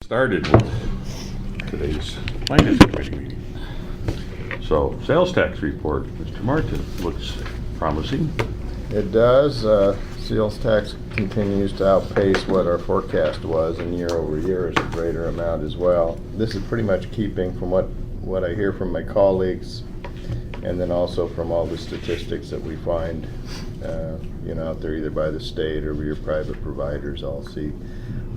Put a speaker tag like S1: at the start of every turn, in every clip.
S1: Started with today's finance committee meeting. So, sales tax report, Mr. Martin, looks promising.
S2: It does. Sales tax continues to outpace what our forecast was, and year over year is a greater amount as well. This is pretty much keeping from what I hear from my colleagues, and then also from all the statistics that we find out there either by the state or your private providers all see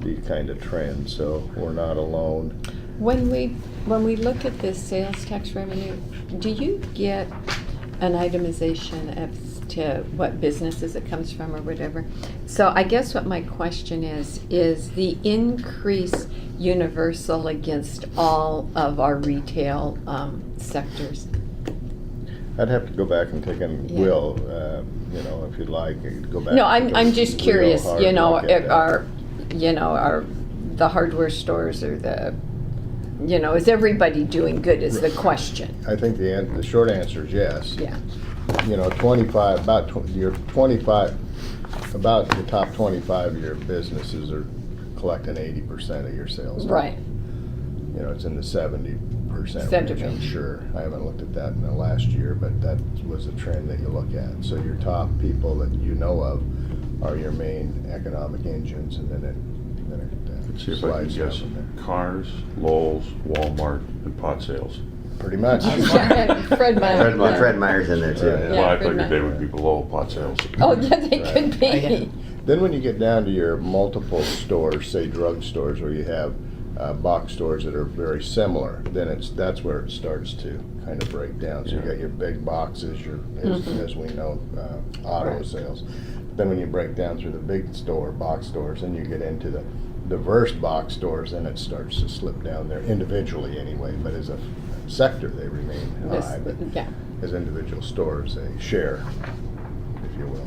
S2: the kind of trend. So we're not alone.
S3: When we look at this sales tax revenue, do you get an itemization as to what businesses it comes from or whatever? So I guess what my question is the increase universal against all of our retail sectors?
S2: I'd have to go back and take and
S3: Yeah.
S2: will, if you'd like, go back.
S3: No,
S2: and take
S3: I'm
S2: a
S3: just
S2: real
S3: curious,
S2: hard look at that.
S3: are the hardware stores or is everybody doing good is the question.
S2: I think the short answer is yes.
S3: Yeah.
S2: 25, about your 25, about the top 25 of your businesses are collecting 80% of your sales tax.
S3: Right.
S2: It's in the 70% range, I'm
S3: 70.
S2: sure. I haven't looked at that in the last year, but that was a trend that you look at. So your top people that you know of are your main economic engines, and then it
S1: Let's see if I can
S2: slides
S1: guess.
S2: down from
S1: Cars, Lowe's, Walmart, and pot sales.
S2: there. Pretty much.
S3: Fred Meyer.
S4: Fred Meyer's in there too.
S2: Right.
S1: Well, I
S3: Fred
S1: figured they
S3: Meyer.
S1: would be below pot sales.
S3: Oh, yeah, they
S2: Right.
S3: could be.
S2: Then when you get down to your multiple stores, say drug stores, where you have box stores that are very similar, then that's where it starts to kind of break down. So you
S1: Yeah.
S2: got your big boxes, as we know, auto
S3: Right.
S2: sales. Then when you break down through the big box stores, then you get into the diverse box stores, and it starts to slip down there individually anyway. But as a sector, they remain
S3: This-
S2: high. But
S3: yeah.
S2: as individual stores, they share, if you will.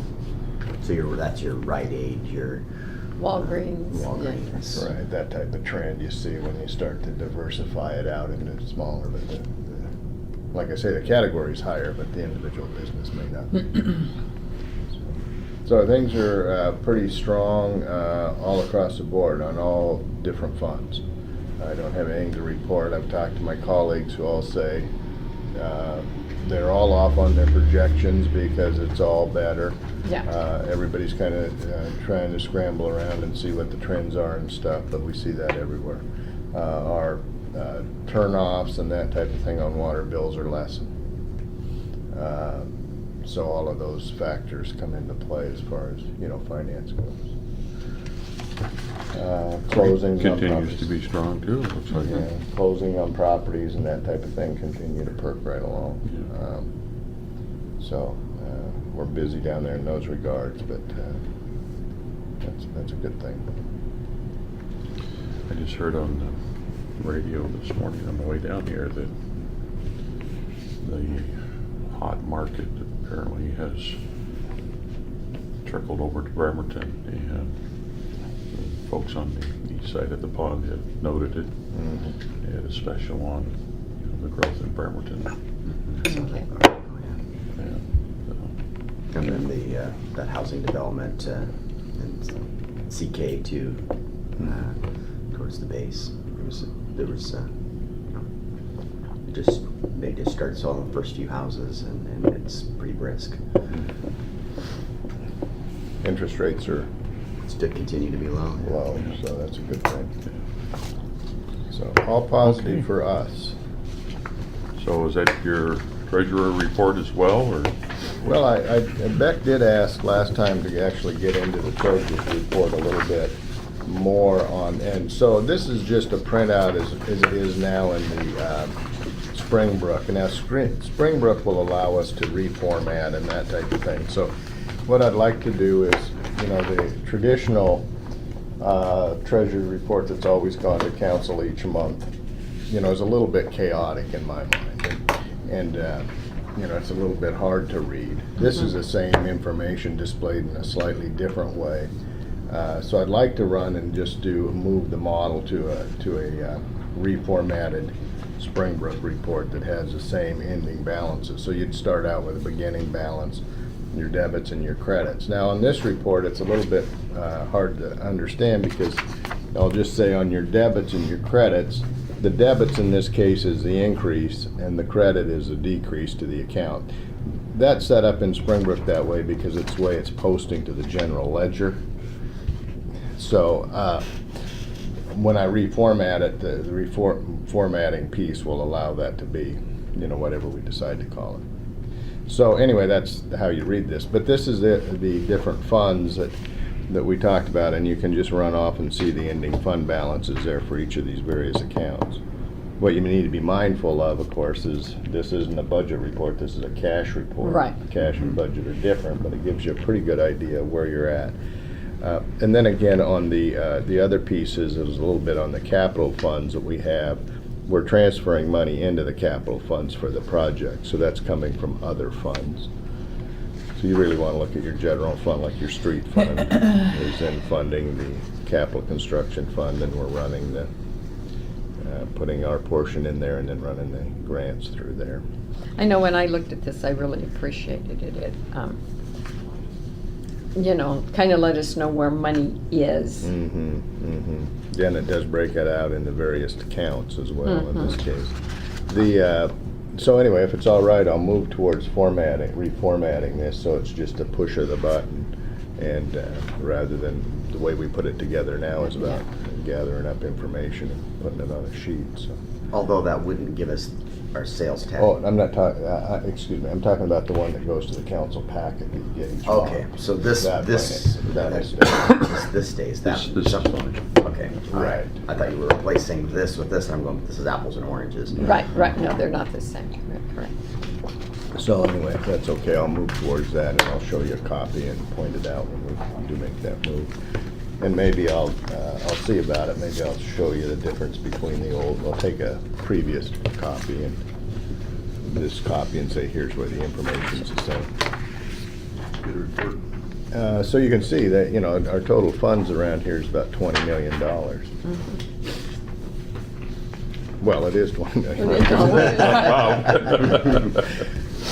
S4: So that's your Rite Aid, your
S3: Walgreens.
S4: Walgreens.
S2: Right, that type of trend you see when you start to diversify it out into smaller, but like I say, the category's higher, but the individual business may not be. So things are pretty strong all across the board on all different funds. I don't have anything to report. I've talked to my colleagues who all say they're all off on their projections because it's all better.
S3: Yeah.
S2: Everybody's kind of trying to scramble around and see what the trends are and stuff, but we see that everywhere. Our turn-offs and that type of thing on water bills are lessened. So all of those factors come into play as far as, finance goes. Closings on
S1: Continues
S2: properties.
S1: to be strong too, it looks like.
S2: Yeah, closing on properties and that type of thing continue to perk right along. So we're busy down there in those regards, but that's a good thing.
S1: I just heard on the radio this morning on the way down here that the hot market apparently has trickled over to Bremerton, and the folks on the east side of the pond have noted it.
S2: Mm-hmm.
S1: They had a special on the growth in Bremerton.
S3: Okay.
S4: And then that housing development in CK2 towards the base. They just started selling the first few houses, and it's pretty brisk.
S2: Interest rates are
S4: Still continue to be low.
S2: low, so that's a good thing. So all positive
S1: Okay.
S2: for us.
S1: So is that your treasurer report as well, or?
S2: Well, Beck did ask last time to actually get into the treasurer's report a little bit more on, and so this is just a printout as it is now in the Springbrook. And now Springbrook will allow us to reformat and that type of thing. So what I'd like to do is, the traditional treasury report that's always gone to council each month, is a little bit chaotic in my mind. And it's a little bit hard to read. This is the same information displayed in a slightly different way. So I'd like to run and just move the model to a reformatted Springbrook report that has the same ending balances. So you'd start out with a beginning balance, your debits and your credits. Now on this report, it's a little bit hard to understand because I'll just say on your debits and your credits, the debits in this case is the increase and the credit is a decrease to the account. That's set up in Springbrook that way because it's the way it's posting to the general ledger. So when I reformat it, the reformatting piece will allow that to be, whatever we decide to call it. So anyway, that's how you read this. But this is the different funds that we talked about, and you can just run off and see the ending fund balances there for each of these various accounts. What you need to be mindful of course, is this isn't a budget report, this is a cash report.
S3: Right.
S2: Cash and budget are different, but it gives you a pretty good idea of where you're at. And then again, on the other pieces, it was a little bit on the capital funds that we have. We're transferring money into the capital funds for the project, so that's coming from other funds. So you really want to look at your general fund, like your street fund is then funding the capital construction fund, and we're running putting our portion in there and then running the grants through there.
S3: I know when I looked at this, I really appreciated it. It, kind of let us know where money is.
S2: Yeah, and it does break it out into various accounts as well in this case. So anyway, if it's all right, I'll move towards reformatting this so it's just a push of the button, and rather than the way we put it together now is about gathering up information and putting it on a sheet. So.
S4: Although that wouldn't give us our sales tax.
S2: Oh, I'm not talking. Excuse me. I'm talking about the one that goes to the council packet that you get each month.
S4: Okay, so this
S2: That
S4: stays. That
S1: This is
S4: okay. all
S2: Right.
S4: I thought you were replacing this with this, and I'm going. This is apples and oranges.
S3: Right. No, they're not the same. Correct.
S2: So anyway, if that's okay, I'll move towards that, and I'll show you a copy and point it out when we do make that move. And maybe I'll see about it. Maybe I'll show you the difference between the old. I'll take a previous copy and this copy and say, here's where the information's the same.
S1: Good report.
S2: So you can see that our total funds around here is about $20 million. Well, it is $20 million.
S1: Wow.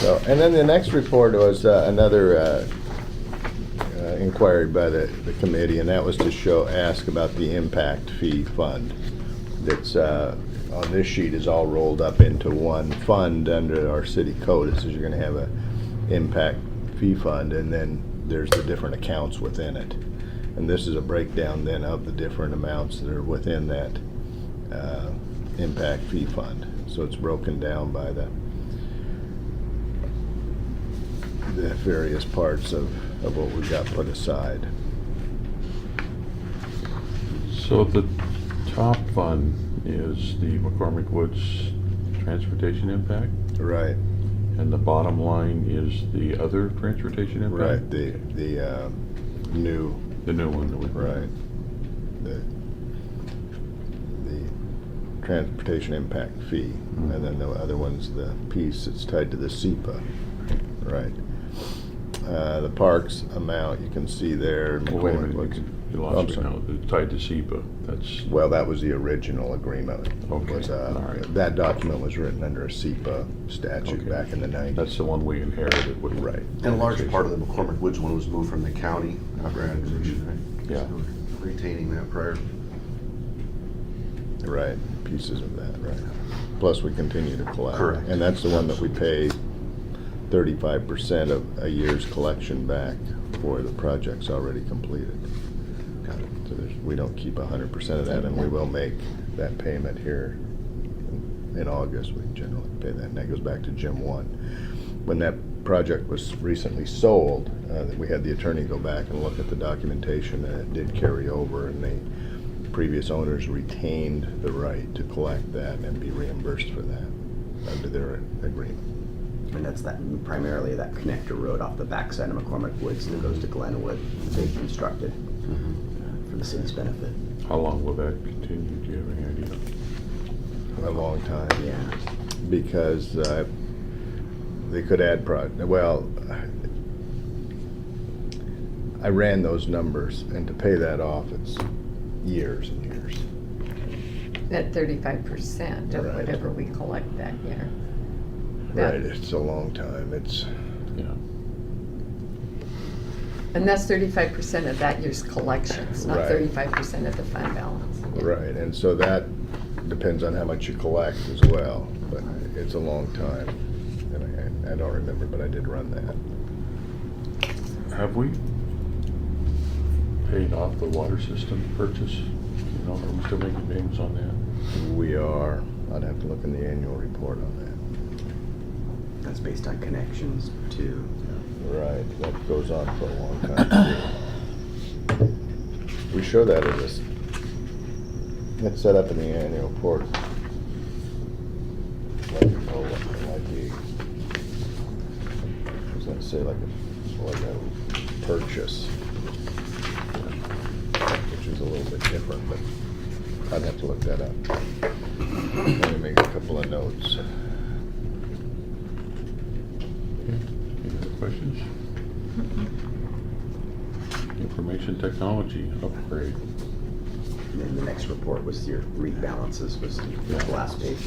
S2: So, and then the next report was another inquiry by the committee, and that was to ask about the impact fee fund. That's on this sheet is all rolled up into one fund under our city code. It says you're going to have a impact fee fund, and then there's the different accounts within it. And this is a breakdown then of the different amounts that are within that impact fee fund. So it's broken down by the various parts of what we've got put aside.
S1: So the top fund is the McCormick Woods Transportation Impact,
S2: Right,
S1: and the bottom line is the other transportation impact?
S2: right, the new,
S1: The new one that we.
S2: right, the transportation impact fee, and then the other one's the piece that's tied to the SEPA, right. The parks amount, you can see there.
S1: Well, wait a minute, you
S2: I'm
S1: lost me
S2: sorry.
S1: now. It's tied to SEPA. That's,
S2: Well, that was the original agreement.
S1: Okay,
S2: Was,
S1: all right.
S2: That document was written under a SEPA statute
S1: Okay.
S2: back in the 90s.
S1: that's the one we inherited with.
S2: Right.
S5: And a large part of the McCormick Woods one was moved from the county after annexation, right?
S1: Yeah.
S5: So we're retaining that prior.
S2: Right, pieces of that, right. Plus, we continue to collect.
S5: Correct.
S2: And that's the one that we pay 35% of a year's collection back for the project's already completed.
S5: Got it.
S2: So we don't keep 100% of that, and we will make that payment here in August. We generally pay that, and that goes back to Jim 1. When that project was recently sold, we had the attorney go back and look at the documentation, and it did carry over, and the previous owners retained the right to collect that and be reimbursed for that under their agreement.
S4: And that's primarily that connector road off the backside of McCormick Woods that goes to Glenwood. They constructed for the city's benefit.
S1: How long will that continue? Do you have any idea?
S2: A long time.
S4: Yeah.
S2: Because they could add well, I ran those numbers, and to pay that off, it's years and years.
S3: At 35% of
S2: Right.
S3: whatever we collect that year.
S2: Right, it's a long time. It's
S1: Yeah.
S3: And that's 35% of that year's collections, not
S2: Right.
S3: 35% of the fund balance. Yeah.
S2: Right, and so that depends on how much you collect as well, but it's a long time. And I don't remember, but I did run that.
S1: Have we paid off the water system purchase? You know, are we still making payments on that?
S2: We are, I'd have to look in the annual report on
S4: That's based on connections to,
S2: that. Right, that goes on for a long time. too. We show that as it's set up in the annual report. Like, oh, what might be, I was gonna say like a purchase, which is a little bit different, but I'd have to look that up. Let me make a couple of notes.
S1: Any other questions? Information technology upgrade.
S4: and then the next report was your rebalances, was the last page.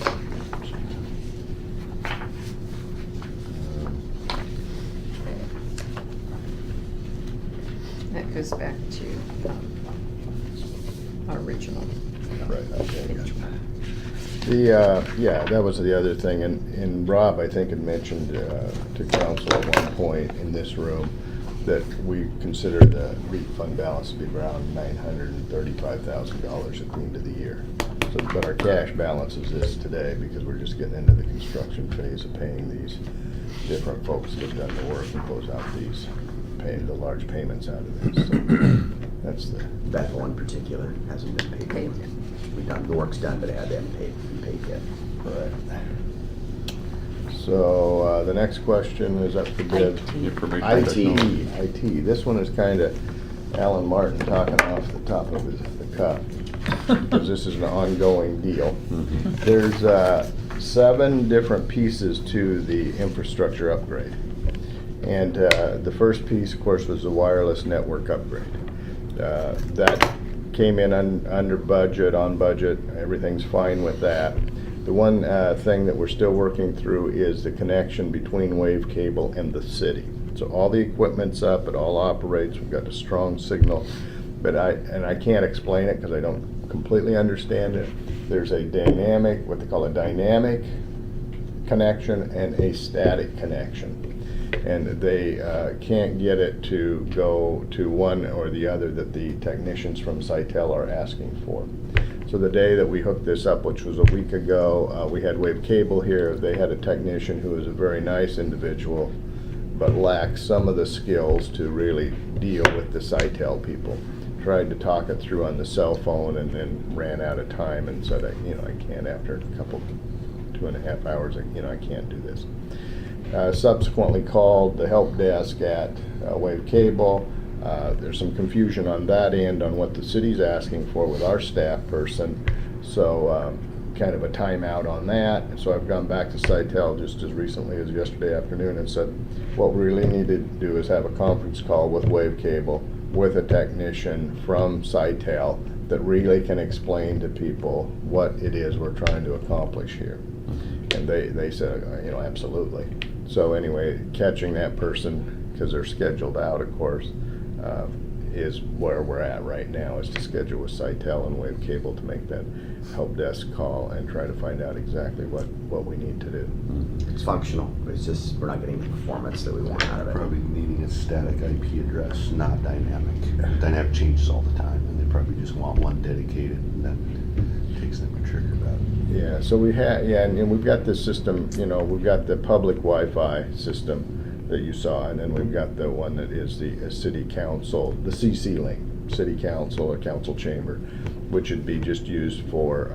S3: That goes back to our original.
S2: Right, okay, gotcha. The, yeah, that was the other thing, and Rob, I think, had mentioned to council at one point in this room that we consider the REIT fund balance to be around $935,000 at the end of the year. So, but our cash balance is this today because we're just getting into the construction phase of paying these different folks that have done the work and close out these, paying the large payments out of this. So that's the.
S4: That one particular hasn't been paid
S3: Paid
S4: yet.
S3: yet.
S4: We've done, the work's done, but it hadn't been paid yet.
S2: Right. So, the next question is up for bid.
S1: Information
S2: IT,
S1: technology.
S2: IT. This one is kind of Alan Martin talking off the top of the cup, because this is an ongoing deal.
S1: Mhm.
S2: There's 7 different pieces to the infrastructure upgrade. And the first piece, of course, was the wireless network upgrade. That came in under budget, on budget, everything's fine with that. The one thing that we're still working through is the connection between Wave Cable and the city. So all the equipment's up, it all operates, we've got a strong signal, but I can't explain it because I don't completely understand it. There's a dynamic, what they call a dynamic connection and a static connection. And they can't get it to go to one or the other that the technicians from Sitel are asking for. So the day that we hooked this up, which was a week ago, we had Wave Cable here. They had a technician who was a very nice individual, but lacked some of the skills to really deal with the Sitel people. Tried to talk it through on the cell phone and then ran out of time and said, I can't, after a couple, 2.5 hours, I can't do this. Subsequently called the help desk at Wave Cable. There's some confusion on that end on what the city's asking for with our staff person. So kind of a timeout on that. So I've gone back to Sitel just as recently as yesterday afternoon and said, what we really need to do is have a conference call with Wave Cable with a technician from Sitel that really can explain to people what it is we're trying to accomplish here. And they said, absolutely. So anyway, catching that person, because they're scheduled out, of course, is where we're at right now, is to schedule with Sitel and Wave Cable to make that help desk call and try to find out exactly what we need to do.
S4: It's functional, but it's just, we're not getting the performance that we want out of it.
S5: Probably needing a static IP address, not dynamic. Dynamic changes all the time, and they probably just want one dedicated, and that takes them a trigger about it.
S2: Yeah, so we have, and we've got this system, we've got the public Wi-Fi system that you saw, and then we've got the one that is the city council, the CC link, city council or council chamber, which would be just used for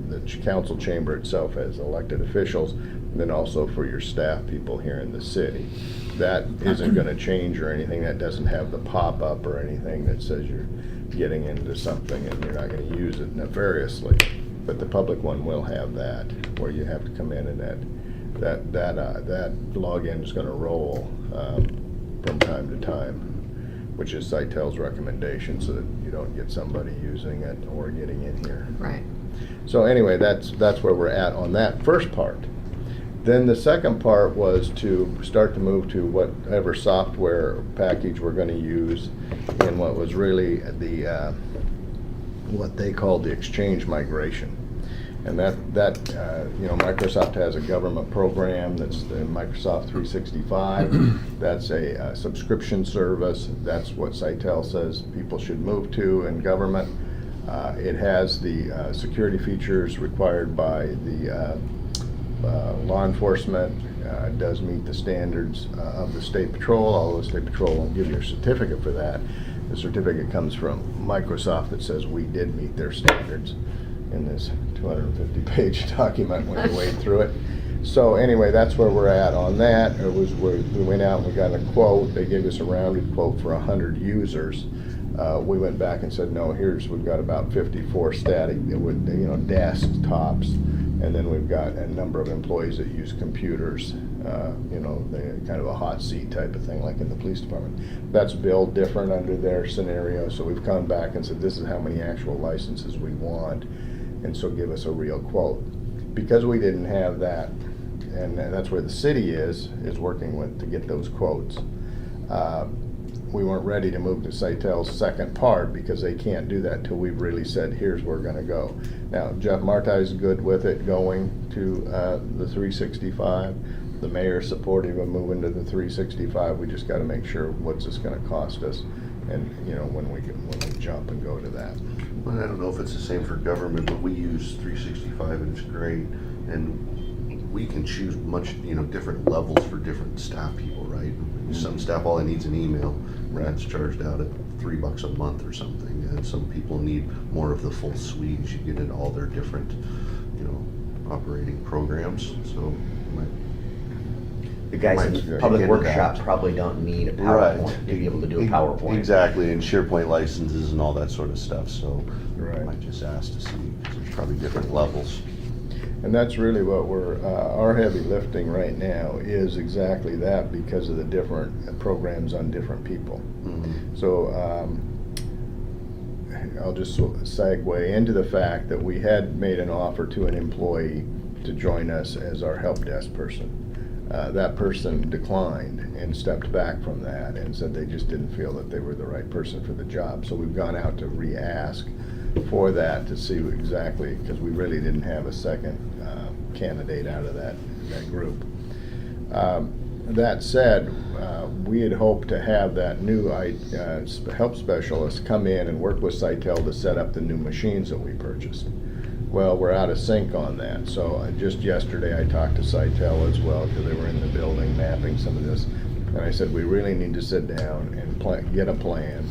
S2: the council chamber itself as elected officials, and then also for your staff people here in the city. That isn't going to change or anything. That doesn't have the pop-up or anything that says you're getting into something and you're not going to use it nefariously. But the public one will have that, where you have to come in and that login is going to roll from time to time, which is Sitel's recommendation, so that you don't get somebody using it or getting in here.
S3: Right.
S2: So anyway, that's where we're at on that first part. Then the second part was to start to move to whatever software package we're gonna use in what was really the, what they called the Exchange migration. And Microsoft has a government program that's the Microsoft 365. That's a subscription service. That's what Sitel says people should move to in government. It has the security features required by the law enforcement. It does meet the standards of the State Patrol, although the State Patrol won't give you a certificate for that. The certificate comes from Microsoft that says we did meet their standards in this 250-page document when we wade through it. So anyway, that's where we're at on that. It was where we went out and we got a quote. They gave us a rounded quote for 100 users. We went back and said, no, we've got about 54 static, desktops, and then we've got a number of employees that use computers, they're kind of a hot seat type of thing, like in the police department. That's billed different under their scenario, so we've come back and said, this is how many actual licenses we want, and so give us a real quote. Because we didn't have that, and that's where the city is working with to get those quotes. We weren't ready to move to Sitel's second part because they can't do that till we've really said, here's where we're gonna go. Now, Jeff Marti's good with it going to the 365. The mayor's supportive of moving to the 365. We just gotta make sure what's this gonna cost us, and when we jump and go to that.
S5: Well, I don't know if it's the same for government, but we use 365 and it's great. And we can choose much, different levels for different staff people, right? Some staff, all they need is an email, and that's charged out at $3 a month or something. And some people need more of the full suite. You should get into all their different, operating programs. So,
S4: The guys
S5: Might
S4: in
S5: get
S4: public
S5: into
S4: workshops
S5: that.
S4: probably don't need a PowerPoint to be able to do a PowerPoint.
S5: Exactly, and SharePoint licenses and all that sort of stuff. So,
S2: Right.
S5: I might just ask to see. 'Cause there's probably different levels.
S2: And that's really what our heavy lifting right now is exactly that, because of the different programs on different people.
S5: Mhm.
S2: So I'll just segue into the fact that we had made an offer to an employee to join us as our help desk person. That person declined and stepped back from that and said they just didn't feel that they were the right person for the job. So we've gone out to re-ask for that to see exactly, because we really didn't have a second candidate out of that group. That said, we had hoped to have that new help specialist come in and work with Sitel to set up the new machines that we purchased. Well, we're out of sync on that. So just yesterday I talked to Sitel as well, because they were in the building mapping some of this. And I said, we really need to sit down and get a plan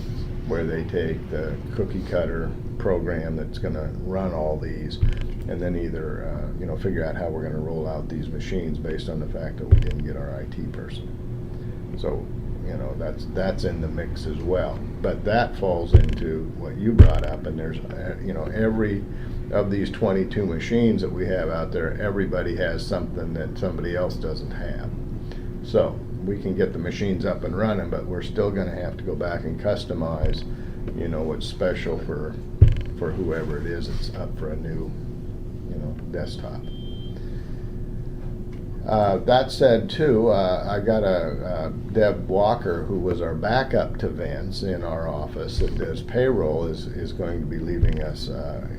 S2: where they take the cookie cutter program that's gonna run all these, and then either, figure out how we're gonna roll out these machines based on the fact that we didn't get our IT person. So, that's in the mix as well. But that falls into what you brought up, and there's, every of these 22 machines that we have out there, everybody has something that somebody else doesn't have. So we can get the machines up and running, but we're still gonna have to go back and customize, what's special for whoever it is that's up for a new, desktop. That said, too, I got a Deb Walker, who was our backup to Vince in our office that does payroll, is going to be leaving us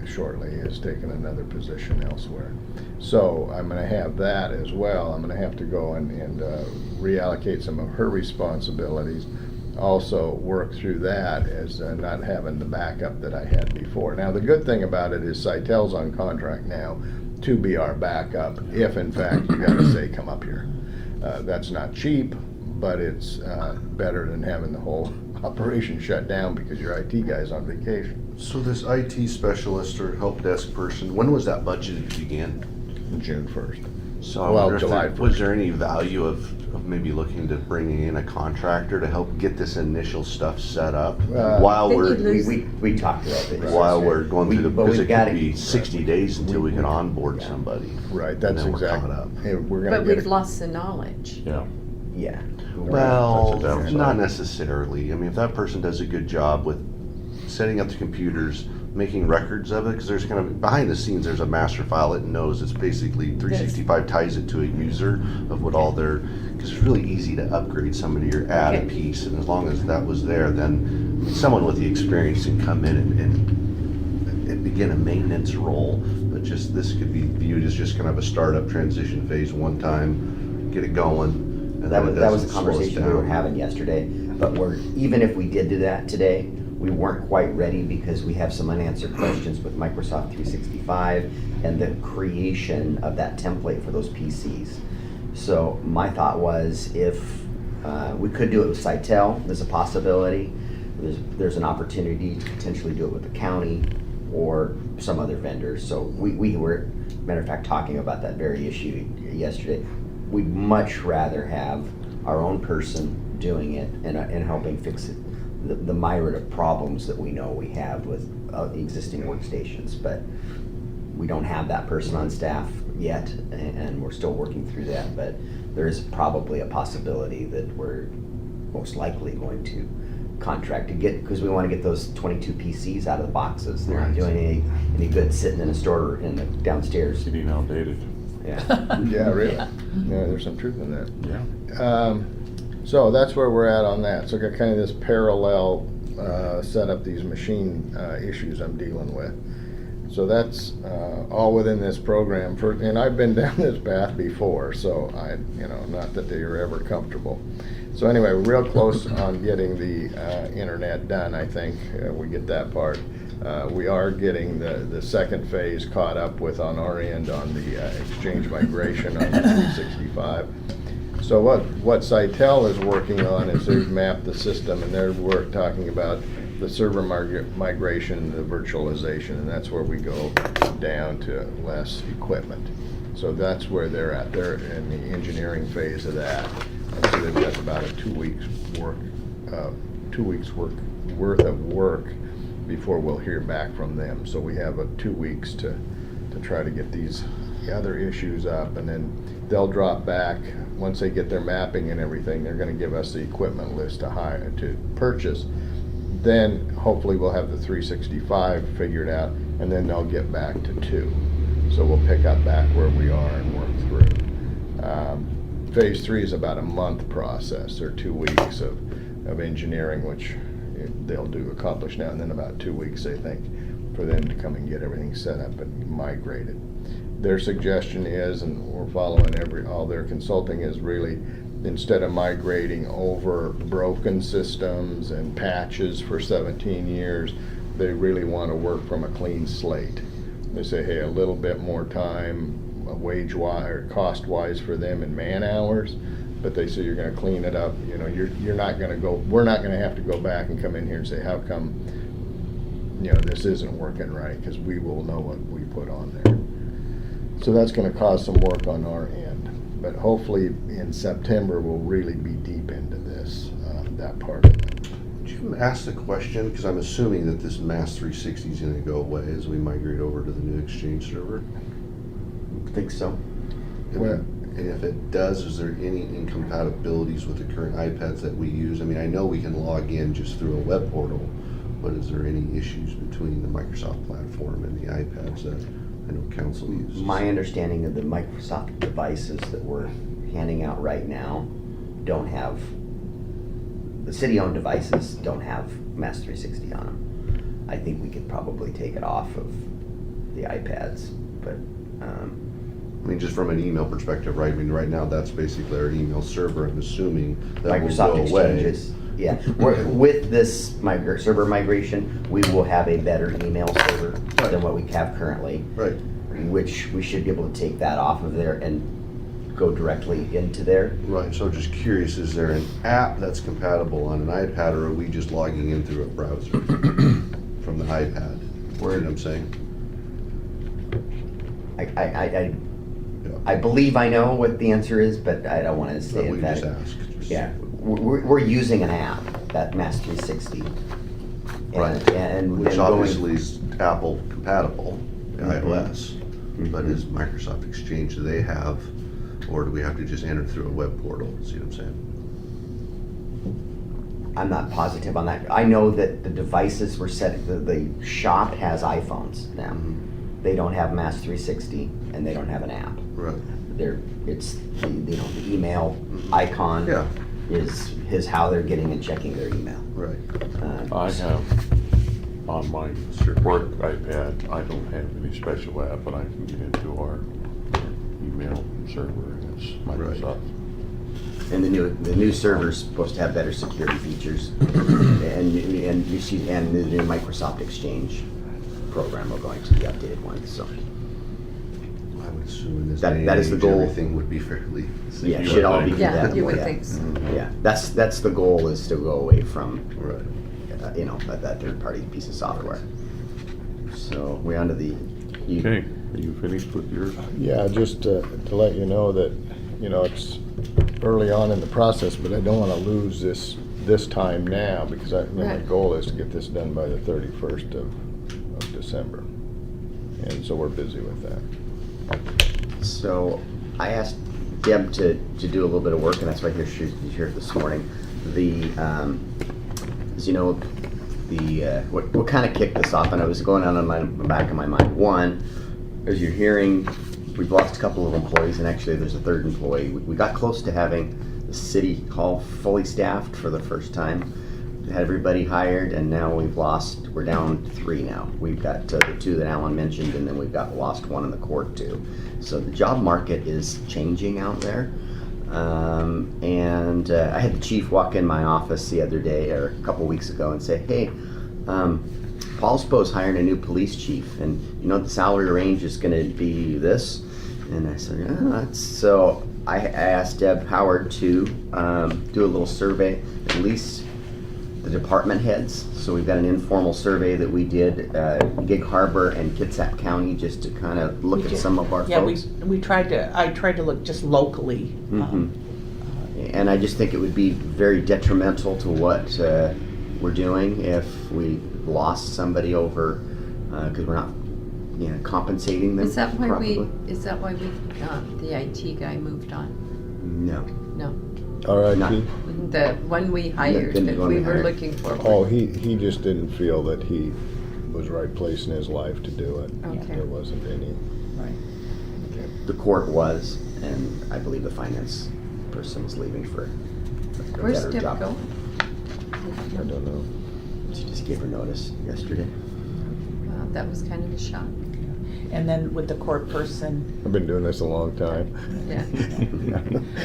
S2: shortly. Has taken another position elsewhere. So I'm going to have that as well. I'm going to have to go and reallocate some of her responsibilities. Also work through that as not having the backup that I had before. Now the good thing about it is Sitel's on contract now to be our backup if in fact you gotta say come up here. That's not cheap, but it's better than having the whole operation shut down because your IT guy's on vacation.
S5: So this IT specialist or help desk person, when was that budgeted to begin?
S2: June 1st.
S5: So I
S2: Well,
S5: wonder if
S2: July
S5: there, was
S2: 1st.
S5: there any value of maybe looking to bringing in a contractor to help get this initial stuff set up while
S3: Then
S5: we're
S3: you'd lose-
S4: We talked about this.
S5: while we're going through
S4: But
S5: because
S4: we've
S5: it could
S4: gotta-
S5: be 60 days until we can onboard
S4: yeah.
S5: somebody.
S2: Right,
S5: And
S2: that's
S5: then we're
S2: exactly.
S5: caught up.
S2: And we're gonna
S3: But
S2: get
S3: we've
S2: a-
S3: lost the knowledge.
S1: Yeah.
S4: Yeah.
S5: Well,
S1: That's a downside.
S5: not necessarily. I mean, if that person does a good job with setting up the computers, making records of it? Because there's kind of, behind the scenes, there's a master file it knows. It's basically 365 ties it to a user of what all their, because it's really easy to upgrade somebody or add a
S3: Okay.
S5: piece. And as long as that was there, then someone with the experience can come in and begin a maintenance role. But just, this could be viewed as just kind of a startup transition phase one time, get it going. And
S4: That
S5: then
S4: was,
S5: it
S4: that was
S5: doesn't
S4: the
S5: slow us
S4: conversation we were
S5: down.
S4: having yesterday, but even if we did do that today, we weren't quite ready because we have some unanswered questions with Microsoft 365 and the creation of that template for those PCs. So my thought was if we could do it with Sitel, there's a possibility. There's an opportunity to potentially do it with the county or some other vendors. So we were, matter of fact, talking about that very issue yesterday. We'd much rather have our own person doing it and helping fix it, the myriad of problems that we know we have with existing workstations. But we don't have that person on staff yet, and we're still working through that. But there is probably a possibility that we're most likely going to contract to get, because we want to get those 22 PCs out of the boxes. They're not
S5: Right.
S4: doing any good sitting in a store in the downstairs.
S1: Getting outdated.
S4: Yeah.
S2: Yeah, really.
S3: Yeah.
S2: Yeah, there's some truth in that.
S1: Yeah.
S2: So that's where we're at on that. So got kind of this parallel set up these machine issues I'm dealing with. So that's all within this program. And I've been down this path before, so not that they are ever comfortable. So anyway, we're real close on getting the internet done. I think we get that part. We are getting the second phase caught up with on our end on the Exchange migration on the 365. So what Sitel is working on is they've mapped the system, and they're talking about the server migration and the virtualization, and that's where we go down to less equipment. So that's where they're at. They're in the engineering phase of that. And so they've got about a 2 weeks worth of work before we'll hear back from them. So we have 2 weeks to try to get these other issues up, and then they'll drop back. Once they get their mapping and everything, they're gonna give us the equipment list to purchase. Then hopefully we'll have the 365 figured out, and then they'll get back to 2. So we'll pick up back where we are and work through. Phase 3 is about a month process, or 2 weeks of engineering, which they'll accomplish now, and then about 2 weeks, they think, for them to come and get everything set up and migrated. Their suggestion is, and we're following all their consulting, is really, instead of migrating over broken systems and patches for 17 years, they really want to work from a clean slate. They say, hey, a little bit more time, wage-wise or cost-wise for them in man-hours, but they say you're going to clean it up. You're not going to go. We're not going to have to go back and come in here and say, how come, this isn't working right? Because we will know what we put on there. So that's going to cause some work on our end. But hopefully in September we'll really be deep into this, that part of it.
S5: Would you ask the question, because I'm assuming that this Mass 360 is going to go away as we migrate over to the new Exchange server?
S4: I think so.
S2: Well-
S5: And if it does, is there any incompatibilities with the current iPads that we use? I mean, I know we can log in just through a web portal, but is there any issues between the Microsoft platform and the iPads that I know council uses?
S4: My understanding of the Microsoft devices that we're handing out right now don't have, the city-owned devices don't have Mass 360 on them. I think we could probably take it off of the iPads, but
S5: I mean, just from an email perspective, right? I mean, right now, that's basically our email server. I'm assuming that will
S4: Microsoft
S5: go away.
S4: Exchanges. Yeah, with this server migration, we will have a better email server than what we have currently.
S5: Right.
S4: Which we should be able to take that off of there and go directly into there.
S5: Right, so just curious, is there an app that's compatible on an iPad, or are we just logging in through a browser from the iPad? You know what I'm saying?
S4: I believe I know what the answer is, but I don't want to
S5: So
S4: say
S5: we
S4: that.
S5: just ask.
S4: Yeah, we're using an app, that Mass 360.
S5: Right.
S4: And
S5: Which
S4: then
S5: obviously is Apple compatible,
S4: Mhm.
S5: iOS, but is Microsoft Exchange, do they have, or do we have to just enter through a web portal? See what I'm saying?
S4: I'm not positive on that. I know that the devices were set, the shop has iPhones now. They don't have Mass 360 and they don't have an app.
S5: Right.
S4: It's the, you know, the email icon
S5: Yeah.
S4: is how they're getting and checking their email.
S5: Right.
S1: I have on my work iPad, I don't have any special app, but I can get into our email server, and it's Microsoft.
S4: And the new server's supposed to have better security features, and you see, and the new Microsoft Exchange program will go into the updated one. So
S5: I would assume in this
S4: That-
S5: day and
S4: that is the
S5: age,
S4: goal.
S5: Everything would be fairly.
S4: yeah, it
S1: you
S4: should
S1: would
S4: all be
S1: think.
S4: through
S3: Yeah,
S4: that.
S3: you would
S4: yeah.
S3: think so.
S4: Yeah, that's the goal, is to go away from
S5: Right.
S4: you know, that third-party piece of software. So we're onto the.
S1: Okay, are you finished with yours?
S2: Yeah, just to let you know that, you know, it's early on in the process, but I don't want to lose this time now, because my
S3: Right.
S2: goal is to get this done by the 31st of December. And so we're busy with that.
S4: So I asked Deb to do a little bit of work, and that's why she's here this morning. The, as you know, what kind of kicked this off, and it was going on in the back of my mind. One, as you're hearing, we've lost a couple of employees, and actually there's a third employee. We got close to having the city hall fully staffed for the first time. We had everybody hired, and now we're down 3 now. We've got the 2 that Alan mentioned, and then we've lost 1 in the court too. So the job market is changing out there. And I had the chief walk in my office the other day, or a couple weeks ago, and say, hey, Paul Spo's hiring a new police chief, and you know the salary range is going to be this. And I said, yeah. So I asked Deb Howard to do a little survey, at least the department heads. So we've got an informal survey that we did, Gig Harbor and Kitsap County, just to kind of look
S6: We
S4: at
S6: did.
S4: some of our
S6: Yeah,
S4: folks.
S6: I tried to look just locally.
S4: And I just think it would be very detrimental to what we're doing if we lost somebody over, because we're not, you know, compensating them
S3: Is that why
S4: properly.
S3: the IT guy moved on?
S4: No.
S3: No,
S2: All right,
S4: Not-
S2: Keith?
S3: the one we hired,
S4: Didn't
S3: that
S4: go
S3: we
S4: in
S3: were
S4: hired.
S3: looking for.
S2: Oh, he just didn't feel that he was right place in his life to do it.
S3: Okay.
S2: There wasn't any.
S6: Right.
S4: The court was, and I believe the finance person is leaving for a
S3: Where's
S4: better
S3: Deb
S4: job.
S3: going?
S2: I don't know.
S4: She just gave her notice yesterday.
S3: Wow, that was kind of a shock.
S6: And then with the court person,
S2: I've been doing this a long time.
S3: Yeah.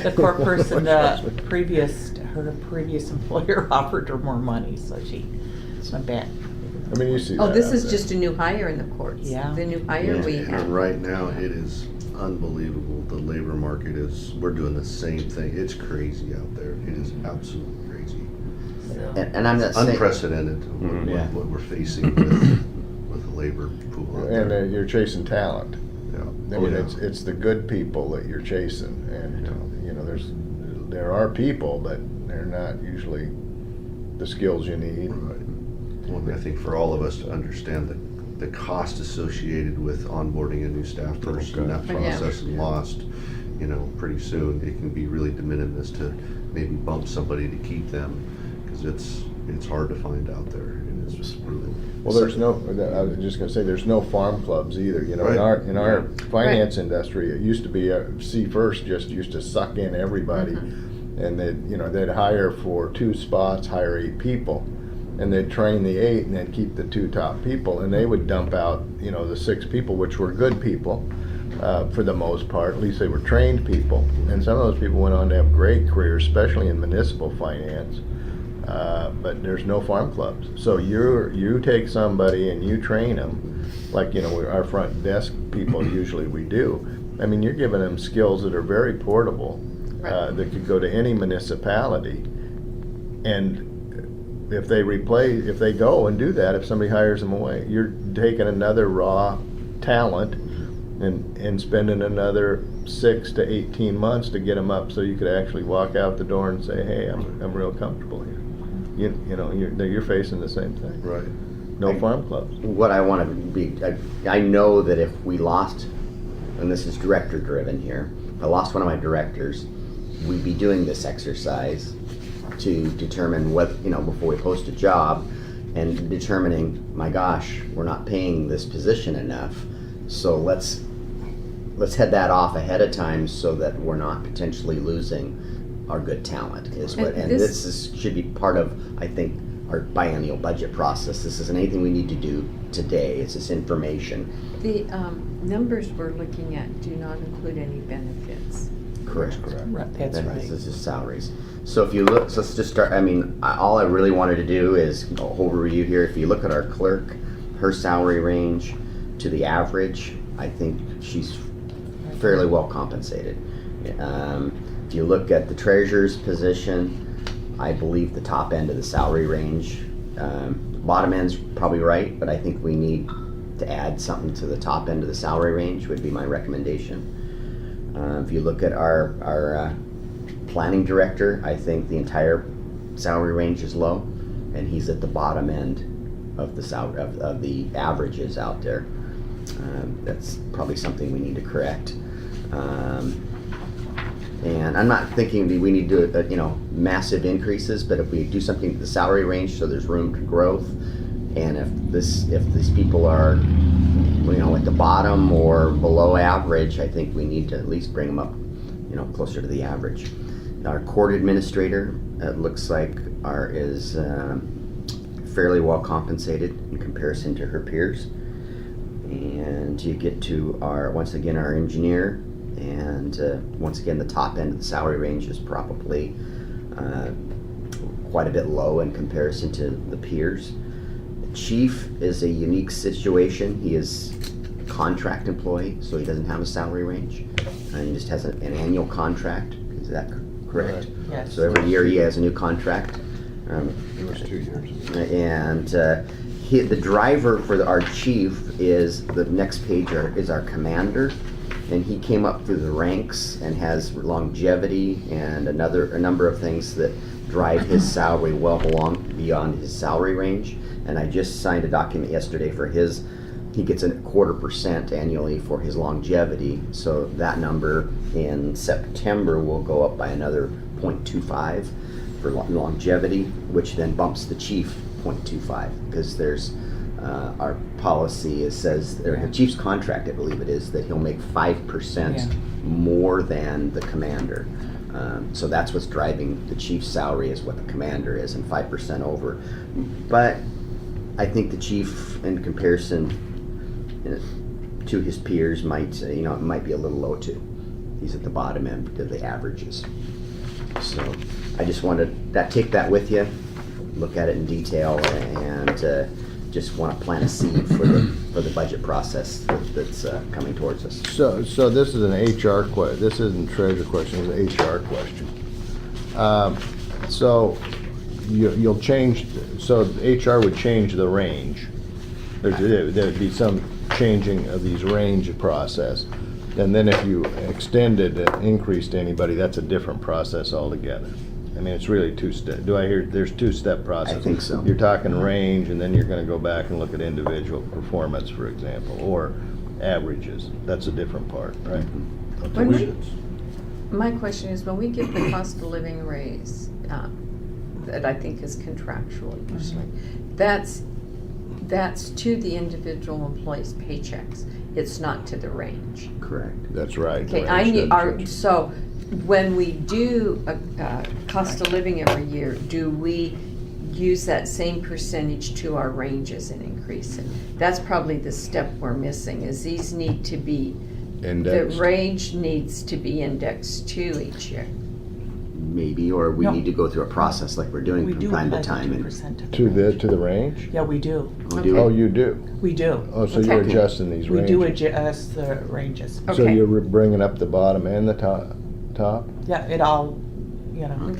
S6: the court person, her previous employer offered her more money, so she went back.
S2: I mean, you see
S3: Oh,
S2: that
S3: this
S2: out
S3: is
S2: there.
S3: just a new hire in the courts.
S6: Yeah.
S3: The new hire
S4: Yeah.
S3: we
S5: And
S3: have.
S5: right now, it is unbelievable. The labor market we're doing the same thing. It's crazy out there. It is absolutely crazy.
S4: And I'm not saying.
S5: Unprecedented
S1: Mhm.
S4: Yeah.
S5: what we're facing with the labor pool out
S2: And
S5: there.
S2: you're chasing talent.
S5: Yeah.
S2: I
S5: Oh,
S2: mean,
S5: yeah.
S2: it's the good people that you're chasing, and you know, there are people, but they're not usually the skills you need.
S5: Right. Well, I think for all of us to understand the cost associated with onboarding a new staff person, that
S3: Oh, yeah.
S5: process and lost, you know, pretty soon, it can be really de minimis to maybe bump somebody to keep them, because it's hard to find out there. It is just really.
S2: Well, there's no. I was just gonna say, there's no farm clubs either. You know,
S5: Right.
S2: in our finance industry, it used to be C First just used to suck in everybody, and they'd hire for 2 spots, hire 8 people, and they'd train the 8 and then keep the 2 top people, and they would dump out the 6 people, which were good people for the most part. At least they were trained people, and some of those people went on to have great careers, especially in municipal finance. But there's no farm clubs. So you take somebody and you train them, like our front desk people usually we do. I mean, you're giving them skills that are very portable,
S3: Right.
S2: that could go to any municipality. And if they go and do that, if somebody hires them away, you're taking another raw talent and spending another 6 to 18 months to get them up, so you could actually walk out the door and say, hey, I'm real comfortable here. You're facing the same thing.
S5: Right.
S2: No farm clubs.
S4: What I want to be, I know that if we lost, and this is director driven here, if I lost one of my directors, we'd be doing this exercise to determine what, before we post a job, and determining, my gosh, we're not paying this position enough, so let's head that off ahead of time so that we're not potentially losing our good talent and this should be part of, I think, our biennial budget process. This isn't anything we need to do today, it's just information.
S3: The numbers we're looking at do not include any benefits.
S4: Correct.
S6: Right, that's right.
S4: This is salaries. So if you look, so let's just start, all I really wanted to do is a whole review here. If you look at our clerk, her salary range to the average, I think she's fairly well compensated. If you look at the treasurer's position, I believe the top end of the salary range, bottom end's probably right, but I think we need to add something to the top end of the salary range would be my recommendation. If you look at our planning director, I think the entire salary range is low, and he's at the bottom end of the averages out there. That's probably something we need to correct. And I'm not thinking that we need to do massive increases, but if we do something to the salary range so there's room for growth, and if these people are at the bottom or below average, I think we need to at least bring them up closer to the average. Our court administrator, it looks like is fairly well compensated in comparison to her peers. And you get to once again our engineer, and once again the top end of the salary range is probably quite a bit low in comparison to the peers. The chief is a unique situation. He is a contract employee, so he doesn't have a salary range, and he just has an annual contract. Is that correct?
S6: Yes.
S4: So every year he has a new contract.
S2: It was 2 years.
S4: And the driver for our chief is, the next page is our commander, and he came up through the ranks and has longevity and a number of things that drive his salary well beyond his salary range. And I just signed a document yesterday for he gets a 0.25% annually for his longevity, so that number in September will go up by another 0.25 for longevity, which then bumps the chief 0.25, because there's our policy says, or the chief's contract, I believe it is, that he'll make 5% more than the commander. So that's what's driving the chief's salary, is what the commander is, and 5% over. But I think the chief, in comparison to his peers, might be a little low too. He's at the bottom end of the averages. So I just wanted to take that with you, look at it in detail, and just want to plant a seed for the budget process that's coming towards us.
S2: So this is an HR question. This isn't a treasure question. It's an HR question. So you'll change. So HR would change the range. There'd be some changing of these range process, and then if you extended it, increased anybody, that's a different process altogether. I mean, it's really two-step. Do I hear there's two-step process?
S4: I think so.
S2: You're talking range, and then you're going to go back and look at individual performance, for example, or averages. That's a different part, right? Okay.
S3: My question is, when we give the cost of living raise, that I think is contractual usually, that's to the individual employee's paychecks. It's not to the range.
S4: Correct.
S2: That's right.
S3: Okay, so when we do a cost of living every year, do we use that same percentage to our ranges and increase it? That's probably the step we're missing, is these need to be,
S2: Indexed.
S3: the range needs to be indexed to each year.
S4: Maybe, or we
S6: No.
S4: need to go through a process like we're doing
S6: We
S4: from
S6: do
S4: time to
S6: apply
S4: time.
S6: the
S4: And
S6: 2%
S2: To the range?
S6: Yeah, we do.
S4: we'll do
S2: Oh,
S4: it.
S2: you do?
S6: We do.
S2: Oh, so
S3: Okay.
S2: you're adjusting these
S6: We
S2: ranges?
S6: do adjust the ranges.
S2: So
S3: Okay.
S2: you're bringing up the bottom and the top?
S6: Yeah, it all,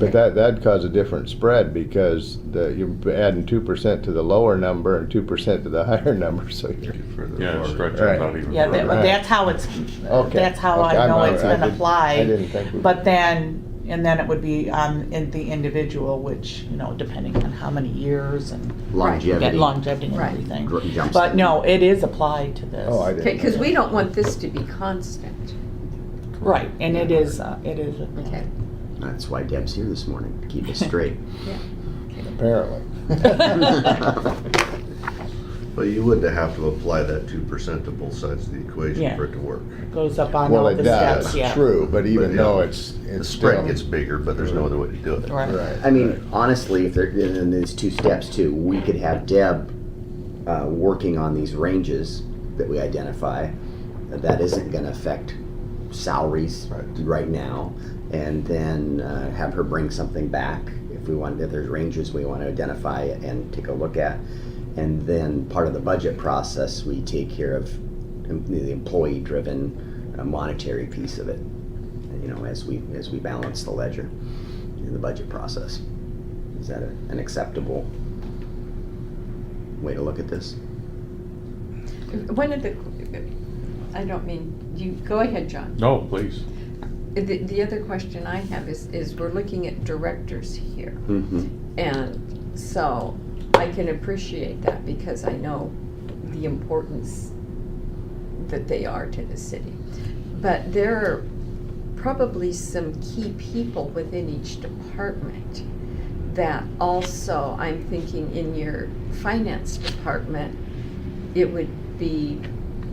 S2: But that'd cause a different spread, because you're adding 2% to the lower number and 2% to the higher number, so you're.
S1: Yeah, stretch it
S2: Right.
S1: out even
S6: yeah,
S1: further.
S6: but that's how it's,
S2: Okay.
S6: that's how
S2: Okay,
S6: I know
S2: I'm-
S6: it's
S2: I
S6: been
S2: didn't-
S6: applied.
S2: I didn't think we.
S6: But then it would be in the individual, which, depending on how many years and
S4: Longevity.
S6: get longevity and
S3: Right.
S6: everything.
S4: Jumps
S6: But
S4: them.
S6: no, it is applied to this.
S2: Oh, I didn't.
S3: Okay, because we don't want this to be constant.
S6: Right, and it is.
S3: Okay.
S4: That's why Deb's here this morning, to keep us straight.
S3: Yeah.
S2: Apparently.
S5: But you would have to apply that 2% to both sides of the equation
S6: Yeah.
S5: for it to work.
S6: Goes up on
S2: Well,
S6: all
S2: it
S6: the
S2: does,
S6: steps, yeah.
S2: true, but even
S5: But,
S2: though
S5: yeah,
S2: it's
S5: The
S2: still.
S5: spread gets bigger, but there's no other way to do it.
S6: Right.
S2: Right.
S4: I mean, honestly, if there, in these two steps too, we could have Deb working on these ranges that we identify. That isn't gonna affect salaries right now. And then have her bring something back if there's ranges we want to identify and take a look at. And then part of the budget process, we take care of the employee-driven monetary piece of it, you know, as we balance the ledger in the budget process. Is that an acceptable way to look at this?
S3: One of the, I don't mean, you, go ahead, John.
S1: No, please.
S3: The other question I have is we're looking at directors here.
S4: Mm-hmm.
S3: And so I can appreciate that because I know the importance that they are to the city. But there are probably some key people within each department that also, I'm thinking in your finance department, it would be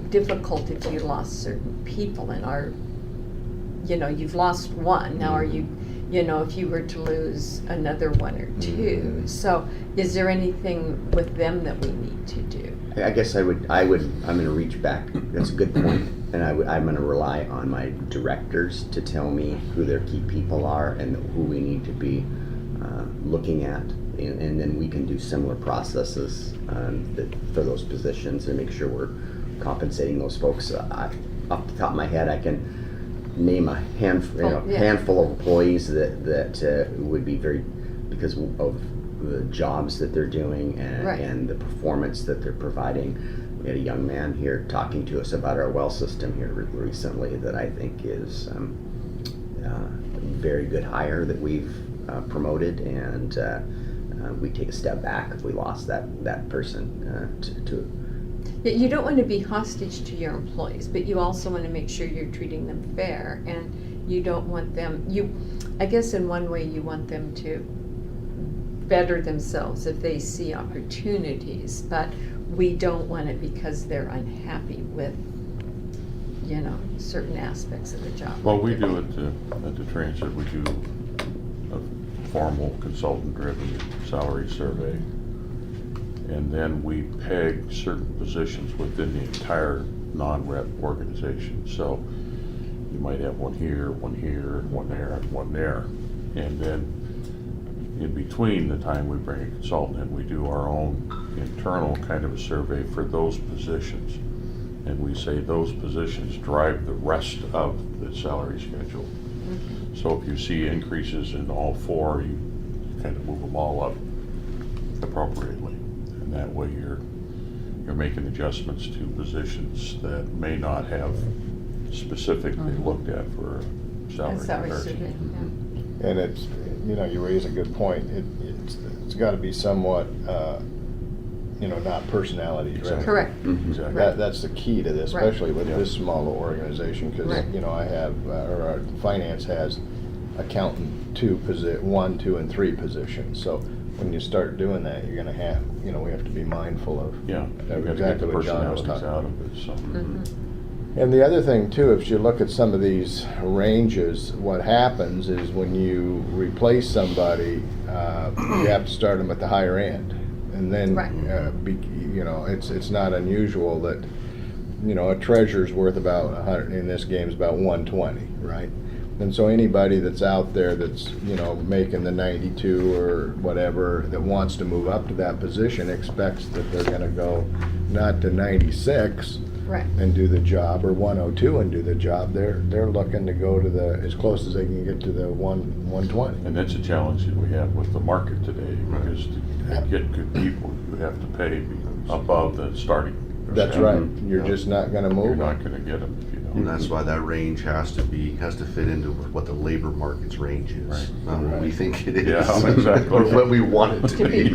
S3: difficult if you lost certain people in our, you know, you've lost one, now are you, you know, if you were to lose another one or two. So is there anything with them that we need to do?
S4: I guess I'm gonna reach back, that's a good point, and I'm gonna rely on my directors to tell me who their key people are and who we need to be looking at, and then we can do similar processes for those positions and make sure we're compensating those folks. Off the top of my head, I can name a handful of employees that would be very, because of the jobs that they're doing and the performance that they're providing. We had a young man here talking to us about our well system here recently that I think is a very good hire that we've promoted, and we take a step back if we lost that person to
S3: You don't want to be hostage to your employees, but you also want to make sure you're treating them fair, and you don't want them, I guess in one way you want them to better themselves if they see opportunities, but we don't want it because they're unhappy with, you know, certain aspects of the job.
S1: Well, we do at the transit, we do a formal consultant-driven salary survey. And then we peg certain positions within the entire non-rep organization. So you might have one here, one there, and one there. And then in between the time we bring a consultant in, we do our own internal kind of a survey for those positions. And we say those positions drive the rest of the salary schedule. So if you see increases in all four, you kind of move them all up appropriately. And that way you're making adjustments to positions that may not have specifically looked at for a salary
S3: Salary
S1: comparison.
S3: survey, yeah.
S2: And it's, you know, you raise a good point. It's got to be somewhat, you know, not personality driven.
S3: Correct.
S1: Exactly.
S2: That's the key to this,
S3: Right.
S2: especially with this small organization, because,
S3: Right.
S2: you know, I have, or our finance has accountant 1, 2, and 3 positions. So when you start doing that, you're gonna have, you know, we have to be mindful of.
S1: Yeah, you got to get
S2: Exactly
S1: the
S2: what John was
S1: personalities
S2: talking
S1: out
S2: about.
S1: of it, so.
S2: And the other thing too, if you look at some of these ranges, what happens is when you replace somebody, you have to start them at the higher end. And then,
S3: Right.
S2: you know, it's not unusual that, you know, a treasurer's worth about 100, in this game is about 120, right? And so anybody that's out there that's, you know, making the 92 or whatever, that wants to move up to that position, expects that they're gonna go not to 96,
S3: Right.
S2: and do the job, or 102 and do the job. They're looking to go to as close as they can get to the 120.
S1: And that's a challenge that we have with the market today, because to get good people, you have to pay above the starting.
S2: That's right. You're just not gonna
S1: You're
S2: move
S1: not
S2: them.
S1: gonna get them if you
S5: And
S1: don't.
S5: that's why that range has to fit into what the labor market's range is,
S1: Right.
S5: not what we
S2: Right.
S5: think it is.
S1: Yeah, exactly.
S5: Or what we want it to be.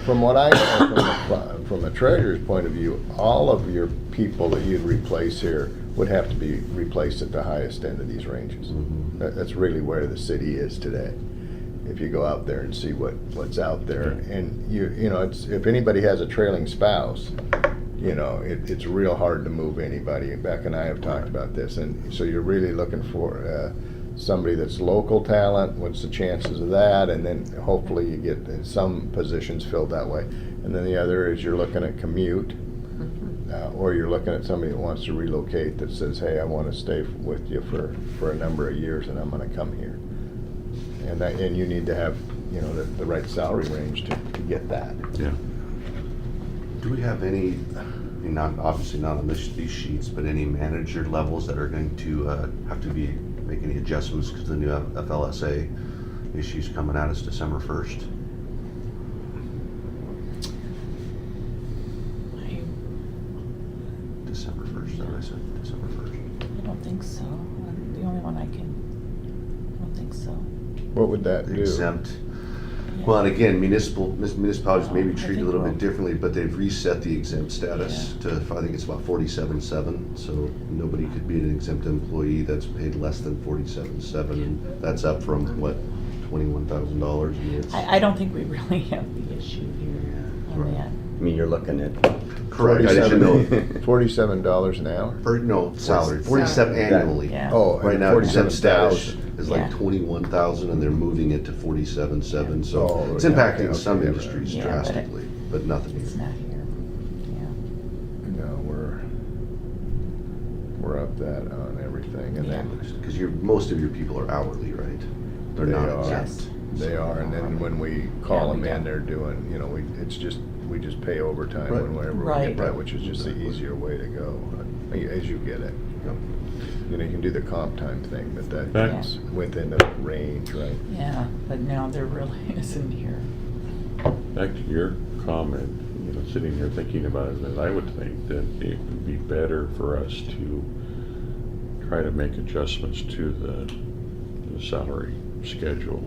S2: From what I know, from a treasurer's point of view, all of your people that you'd replace here would have to be replaced at the highest end of these ranges.
S1: Mhm.
S2: That's really where the city is today. If you go out there and see what's out there, and you know, it's, if anybody has a trailing spouse, you know, it's real hard to move anybody. Beck and I have talked about this, and so you're really looking for somebody that's local talent. What's the chances of that? And then hopefully you get some positions filled that way. And then the other is you're looking at commute, or you're looking at somebody that wants to relocate that says, hey, I want to stay with you for a number of years and I'm going to come here. And you need to have, you know, the right salary range to get that.
S1: Yeah.
S5: Do we have any, I mean, not, obviously not on these sheets, but any manager levels that are going to have to make any adjustments because the new FLSA issues coming at us December 1st? December 1st, is that what I said? December 1st.
S6: I don't think so. The only one I don't think so.
S2: What would that do?
S5: Exempt.
S6: Yeah.
S5: Well, and again, municipalities may be
S6: I
S5: treated a
S6: think
S5: little
S6: we'll-
S5: bit differently, but they've reset the exempt status to, I think it's about 47.7. So nobody could be an exempt employee that's paid less than 47.7, and that's up from what, $21,000. I mean, it's
S6: I don't think we really have the issue here on that.
S4: I mean, you're looking at,
S5: correct. I didn't know.
S2: $47 an hour?
S5: No, salary, 47
S4: Salary.
S5: annually.
S6: Yeah.
S2: Oh,
S5: Right
S2: and
S5: now, exempt status
S2: 47,000.
S5: is like
S6: Yeah.
S5: 21,000, and they're moving it to 47.7. So
S2: Oh,
S5: it's
S2: yeah,
S5: impacting
S2: okay,
S5: some
S2: okay, right.
S5: industries
S6: Yeah, but it-
S5: drastically, but nothing.
S6: It's not here. Yeah.
S2: No, we're up that on everything, and then
S5: Because most of your people are hourly, right? They're
S2: They
S5: not
S2: are.
S5: exempt.
S2: they are, and then when we call
S6: Yeah,
S2: them
S6: we
S2: in,
S6: don't.
S2: they're doing, you know, we just pay overtime
S5: Right.
S2: whenever we
S6: Right.
S2: get that, which is just the easier way to go, as you get it.
S5: Yep.
S2: You know, you can do the comp time thing, but
S1: Back-
S2: that's within the range, right?
S6: Yeah, but now there really isn't here.
S1: Back to your comment, you know, sitting here thinking about it, that I would think that it would be better for us to try to make adjustments to the salary schedule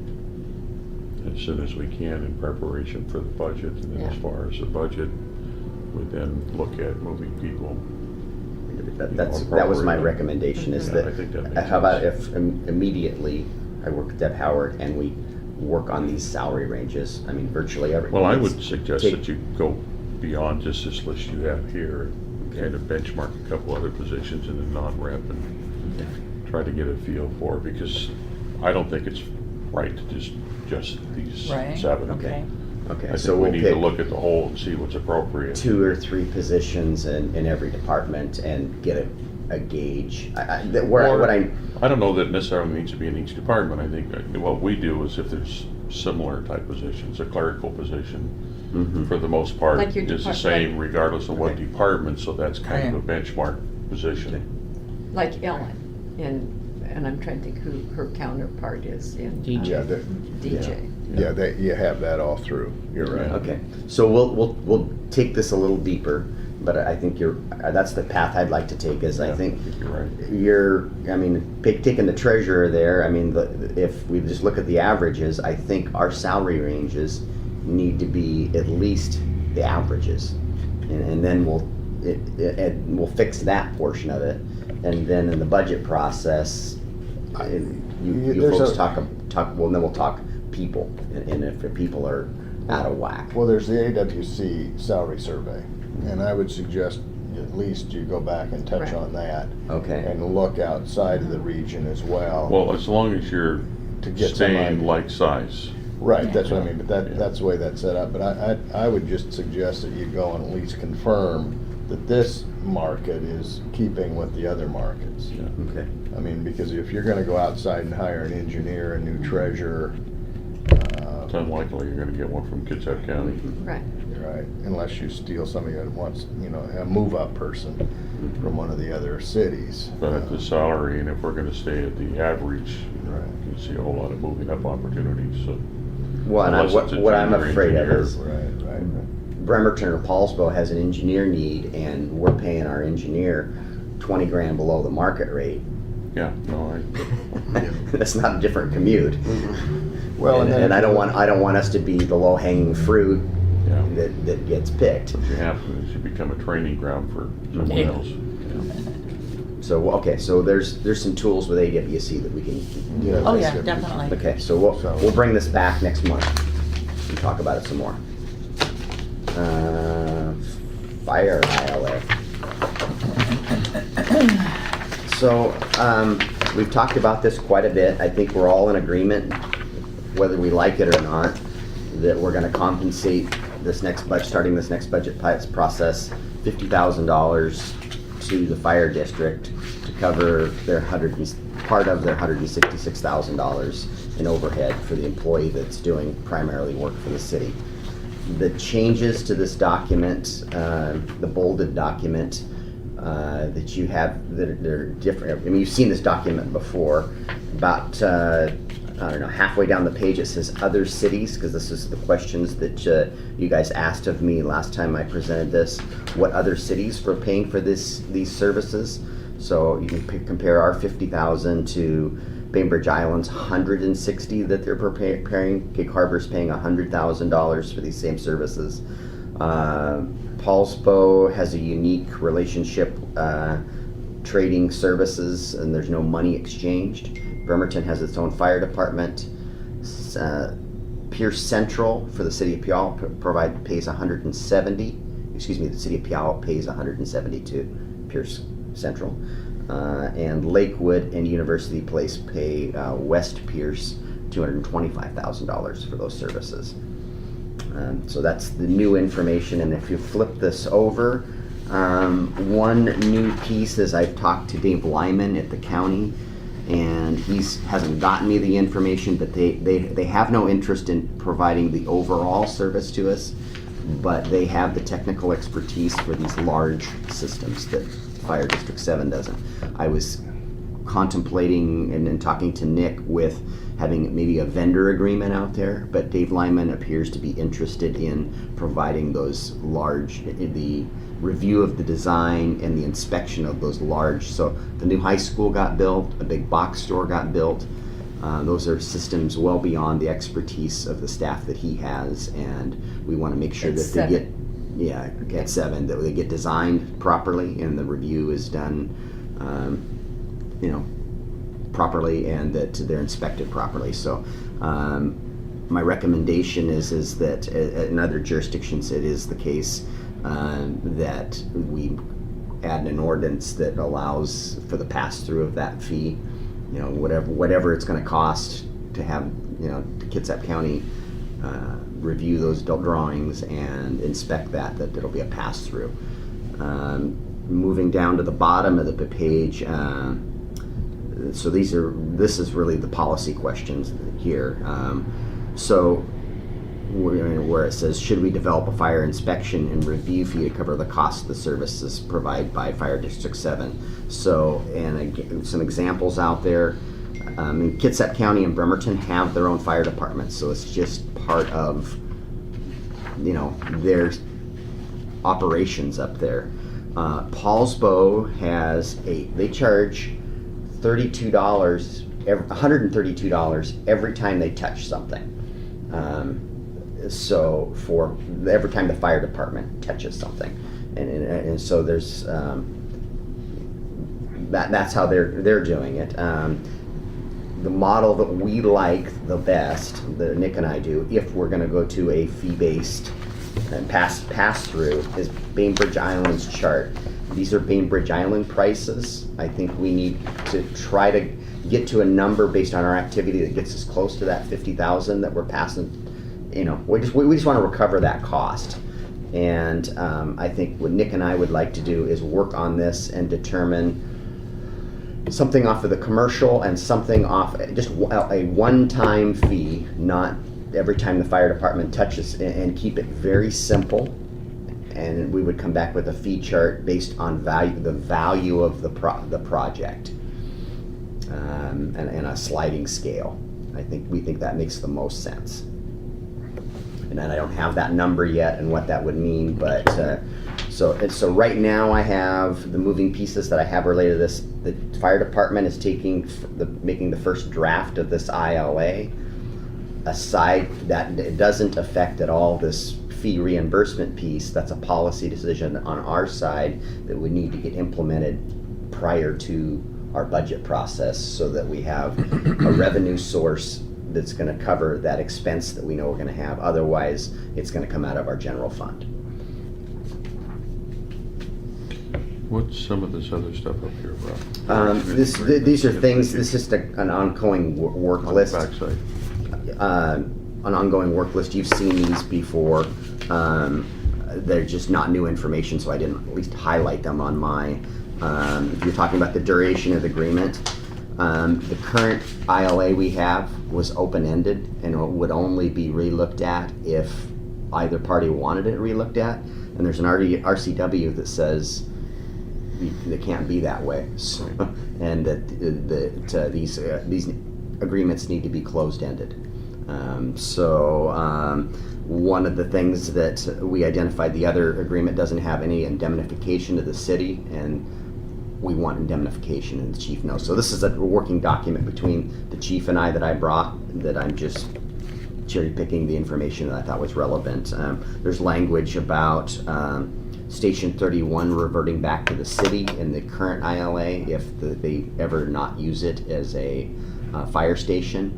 S1: as soon as we can in preparation for the budget. And then as
S3: Yeah.
S1: far as the budget, we then look at moving people.
S4: that was my recommendation, is
S1: Yeah,
S4: that,
S1: I think that makes
S4: how about
S1: sense.
S4: if immediately I work with Deb Howard and we work on these salary ranges? I mean, virtually every.
S1: Well, I would suggest
S4: take-
S1: that you go beyond just this list you have here, kind of benchmark a couple other positions in the non-rep and try to get a feel for it, because I don't think it's right to just these
S6: Right,
S1: 7.
S6: okay.
S4: Okay,
S1: I
S4: so
S1: think we
S4: we'll
S1: need to
S4: pick
S1: look at the whole and see what's appropriate.
S4: 2 or 3 positions in every department and get a gauge.
S1: Or- I don't know that necessarily needs to be in each department. I think what we do is, if there's similar type positions, a clerical position,
S4: Mhm.
S1: for the most part,
S3: Like your
S1: is the
S3: depart-
S1: same regardless of what
S4: Okay.
S1: department, so that's kind of a benchmark position.
S3: Like Ellen, and I'm trying to think who her counterpart is in.
S6: DJ.
S2: Yeah,
S3: DJ.
S2: yeah, you have that all through, you're right.
S4: Okay, so we'll take this a little deeper, but I think that's the path I'd like to take, is I
S1: Yeah,
S4: think
S1: you're right.
S4: I mean, taking the treasurer there, I mean, if we just look at the averages, I think our salary ranges need to be at least the averages. And then we'll fix that portion of it. And then in the budget process, you
S2: There's
S4: folks
S2: a-
S4: talk, well, then we'll talk people, and if the people are out of whack.
S2: Well, there's the AWC salary survey, and I would suggest at least you go back and touch
S3: Right.
S2: on that.
S4: Okay.
S2: And look outside of the region as well.
S1: Well, as long as you're
S2: To get some
S1: staying
S2: idea.
S1: like size.
S2: Right, that's what I mean, but
S1: Yeah.
S2: that's the way that's set up, but I would just suggest that you go and at least confirm that this market is keeping with the other markets.
S1: Yeah.
S4: Okay.
S2: I mean, because if you're gonna go outside and hire an engineer, a new treasurer,
S1: It's unlikely you're gonna get one from Kitsap County.
S3: Right.
S2: right, unless you steal somebody that wants, you know, a move-up person from one of the other cities.
S1: But at the salary, and if we're gonna stay at the average,
S2: Right.
S1: you can see a whole lot of moving up opportunities, so.
S4: Well, and
S1: Unless it's a
S4: what I'm
S1: junior
S4: afraid of
S1: engineer.
S4: is
S2: Right.
S4: Bremerton or Paulsbo has an engineer need, and we're paying our engineer 20 grand below the market rate.
S1: Yeah, no,
S4: That's not a different commute.
S2: Well, and then.
S4: And I don't want us to be the low hanging fruit
S1: yeah.
S4: that gets picked.
S1: What you have to, it should become a training ground for someone
S6: Yeah.
S1: else.
S4: So, okay, so there's some tools with AWC that we can.
S2: Yeah,
S6: Oh,
S2: that's
S6: yeah,
S2: it.
S6: definitely.
S4: Okay, so we'll bring this back next month and talk about it some more. Fire ILA. So, we've talked about this quite a bit. I think we're all in agreement, whether we like it or not, that we're gonna compensate starting this next budget process, $50,000 to the fire district to cover part of their $166,000 in overhead for the employee that's doing primarily work for the city. The changes to this document, the bolded document, that you have, they're different. I mean, you've seen this document before. About, I don't know, halfway down the page it says other cities, because this is the questions that you guys asked of me last time I presented this. What other cities were paying for these services? So you can compare our 50,000 to Bainbridge Island's 160 that they're preparing. Gig Harbor's paying $100,000 for these same services. Paulsbo has a unique relationship trading services, and there's no money exchanged. Bremerton has its own fire department. Pierce Central for the city of Puyallup pays 170. Excuse me, the city of Puyallup pays 172. Pierce Central. And Lakewood and University Place pay West Pierce $225,000 for those services. So that's the new information, and if you flip this over, one new piece is I've talked to Dave Lyman at the county, and hasn't gotten me the information, but they have no interest in providing the overall service to us, but they have the technical expertise for these large systems that Fire District 7 doesn't. I was contemplating and talking to Nick with having maybe a vendor agreement out there, but Dave Lyman appears to be interested in providing those the review of the design and the inspection of those large. So the new high school got built, a big box store got built. Those are systems well beyond the expertise of the staff that he has, and we want to make sure that they get, at 7, that they get designed properly and the review is done, properly, and that they're inspected properly. So my recommendation is that in other jurisdictions it is the case that we add an ordinance that allows for the pass-through of that fee, whatever it's going to cost to have, Kitsap County review those drawings and inspect that it'll be a pass-through. Moving down to the bottom of the page, so this is really the policy questions here. So where it says, should we develop a fire inspection and review fee to cover the cost of the services provided by Fire District 7? So, and again, some examples out there. In Kitsap County and Bremerton have their own fire departments, so it's just part of, their operations up there. Paulsbo they charge $132 every time they touch something. So for every time the fire department touches something, and so there's that's how they're doing it. The model that we like the best, that Nick and I do, if we're going to go to a fee-based and pass-through, is Bainbridge Island's chart. These are Bainbridge Island prices. I think we need to try to get to a number based on our activity that gets us close to that 50,000 that we're passing. We just want to recover that cost. And I think what Nick and I would like to do is work on this and determine something off of the commercial and something off, just a one-time fee, not every time the fire department touches, and keep it very simple. And we would come back with a fee chart based on the value of the project, and a sliding scale. We think that makes the most sense. And I don't have that number yet and what that would mean, but so right now I have the moving pieces that I have related to this. The fire department is making the first draft of this ILA. Aside that, it doesn't affect at all this fee reimbursement piece. That's a policy decision on our side that would need to get implemented prior to our budget process so that we have a revenue source that's gonna cover that expense that we know we're gonna have. Otherwise, it's gonna come out of our general fund.
S1: What's some of this other stuff up here, Rob?
S4: These are things, this is just an ongoing work
S1: On the
S4: list.
S1: backside.
S4: An ongoing work list. You've seen these before. They're just not new information, so I didn't at least highlight them on my, if you're talking about the duration of the agreement, the current ILA we have was open-ended and it would only be relooked at if either party wanted it relooked at. And there's an RCW that says it can't be that way. So, and that these agreements need to be closed-ended. One of the things that we identified, the other agreement doesn't have any indemnification to the city, and we want indemnification, and the chief knows. So this is a working document between the chief and I that I brought, that I'm just cherry picking the information that I thought was relevant. There's language about Station 31 reverting back to the city in the current ILA if they ever not use it as a fire station.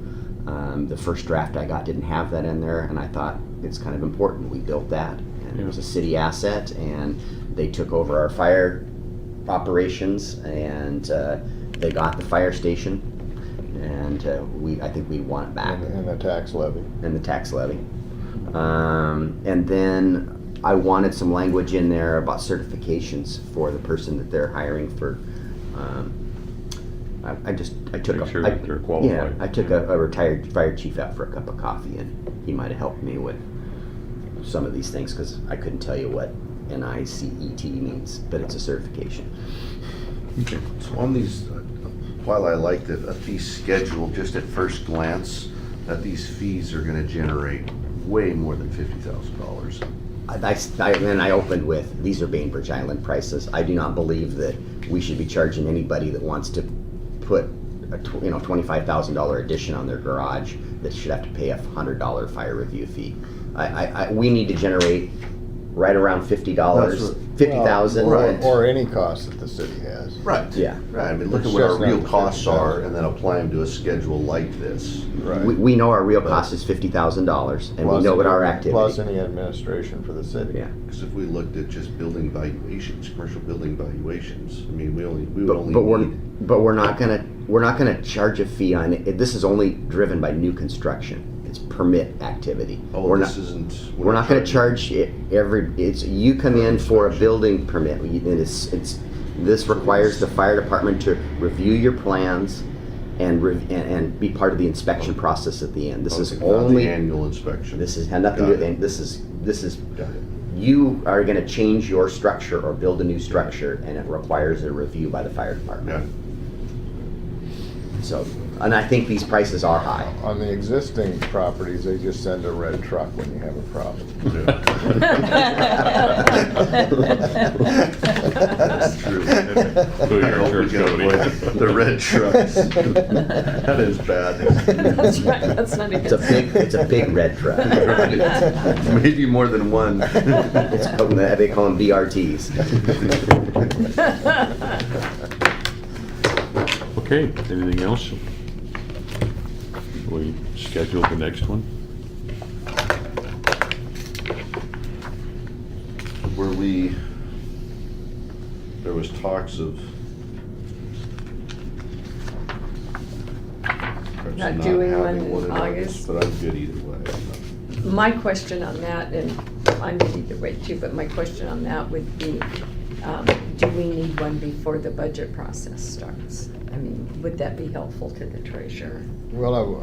S4: The first draft I got didn't have that in there, and I thought it's kind of important. We built that, and it was a city asset, and they took over our fire operations, and they got the fire station, and I think we want it back.
S2: And the tax levy.
S4: And the tax levy. And then I wanted some language in there about certifications for the person that they're hiring for. I took
S1: Make sure that they're qualified.
S4: Yeah, I took a retired fire chief out for a cup of coffee, and he might have helped me with some of these things because I couldn't tell you what NICET means, but it's a certification.
S1: Okay.
S5: So on these, while I like that a fee schedule, just at first glance, that these fees are gonna generate way more than $50,000.
S4: I opened with, these are Bainbridge Island prices. I do not believe that we should be charging anybody that wants to put a $25,000 addition on their garage that should have to pay a $100 fire review fee. We need to generate right around $50, 50,000.
S2: Or any cost that the city has.
S5: Right.
S4: Yeah.
S5: Right, I mean, look
S2: It's
S5: at what our
S2: just
S5: real
S2: not
S5: costs are
S2: $50,000.
S5: and then apply them to a schedule like this.
S2: Right.
S4: We know our real cost is $50,000, and we know what our
S2: Plus
S4: activity.
S2: any administration for the city.
S4: Yeah.
S5: Because if we looked at just building valuations, commercial building valuations, I mean, we would only
S4: But
S5: need.
S4: we're not gonna charge a fee on it. This is only driven by new construction. It's permit activity.
S5: Oh,
S4: We're
S5: this
S4: not-
S5: isn't.
S4: We're not gonna charge it you come in for a building permit, this requires the fire department to review your plans and be part of the inspection process at the end. This is
S5: Okay, not the
S4: only,
S5: annual inspection.
S4: this had nothing to do
S5: Got
S4: with, this is,
S5: Got it.
S4: you are gonna change your structure or build a new structure, and it requires a review by the fire department.
S5: Got it.
S4: So, and I think these prices are high.
S2: On the existing properties, they just send a red truck when you have a problem.
S5: That's true.
S1: Who
S5: I
S1: your
S5: hope we
S1: church
S5: can
S1: company.
S5: avoid the red trucks. That is bad.
S3: That's right, that's not even.
S4: It's a big red truck.
S5: Right. Maybe more than one.
S4: They call them BRTs.
S1: Okay, anything else? We scheduled the next one?
S5: There was talks of perhaps
S3: Not doing
S5: having
S3: one in
S5: in
S3: August?
S5: But I'm good either way.
S3: My question on that, and I'm good either way too, but my question on that would be, do we need one before the budget process starts? I mean, would that be helpful to the treasurer?
S2: Well,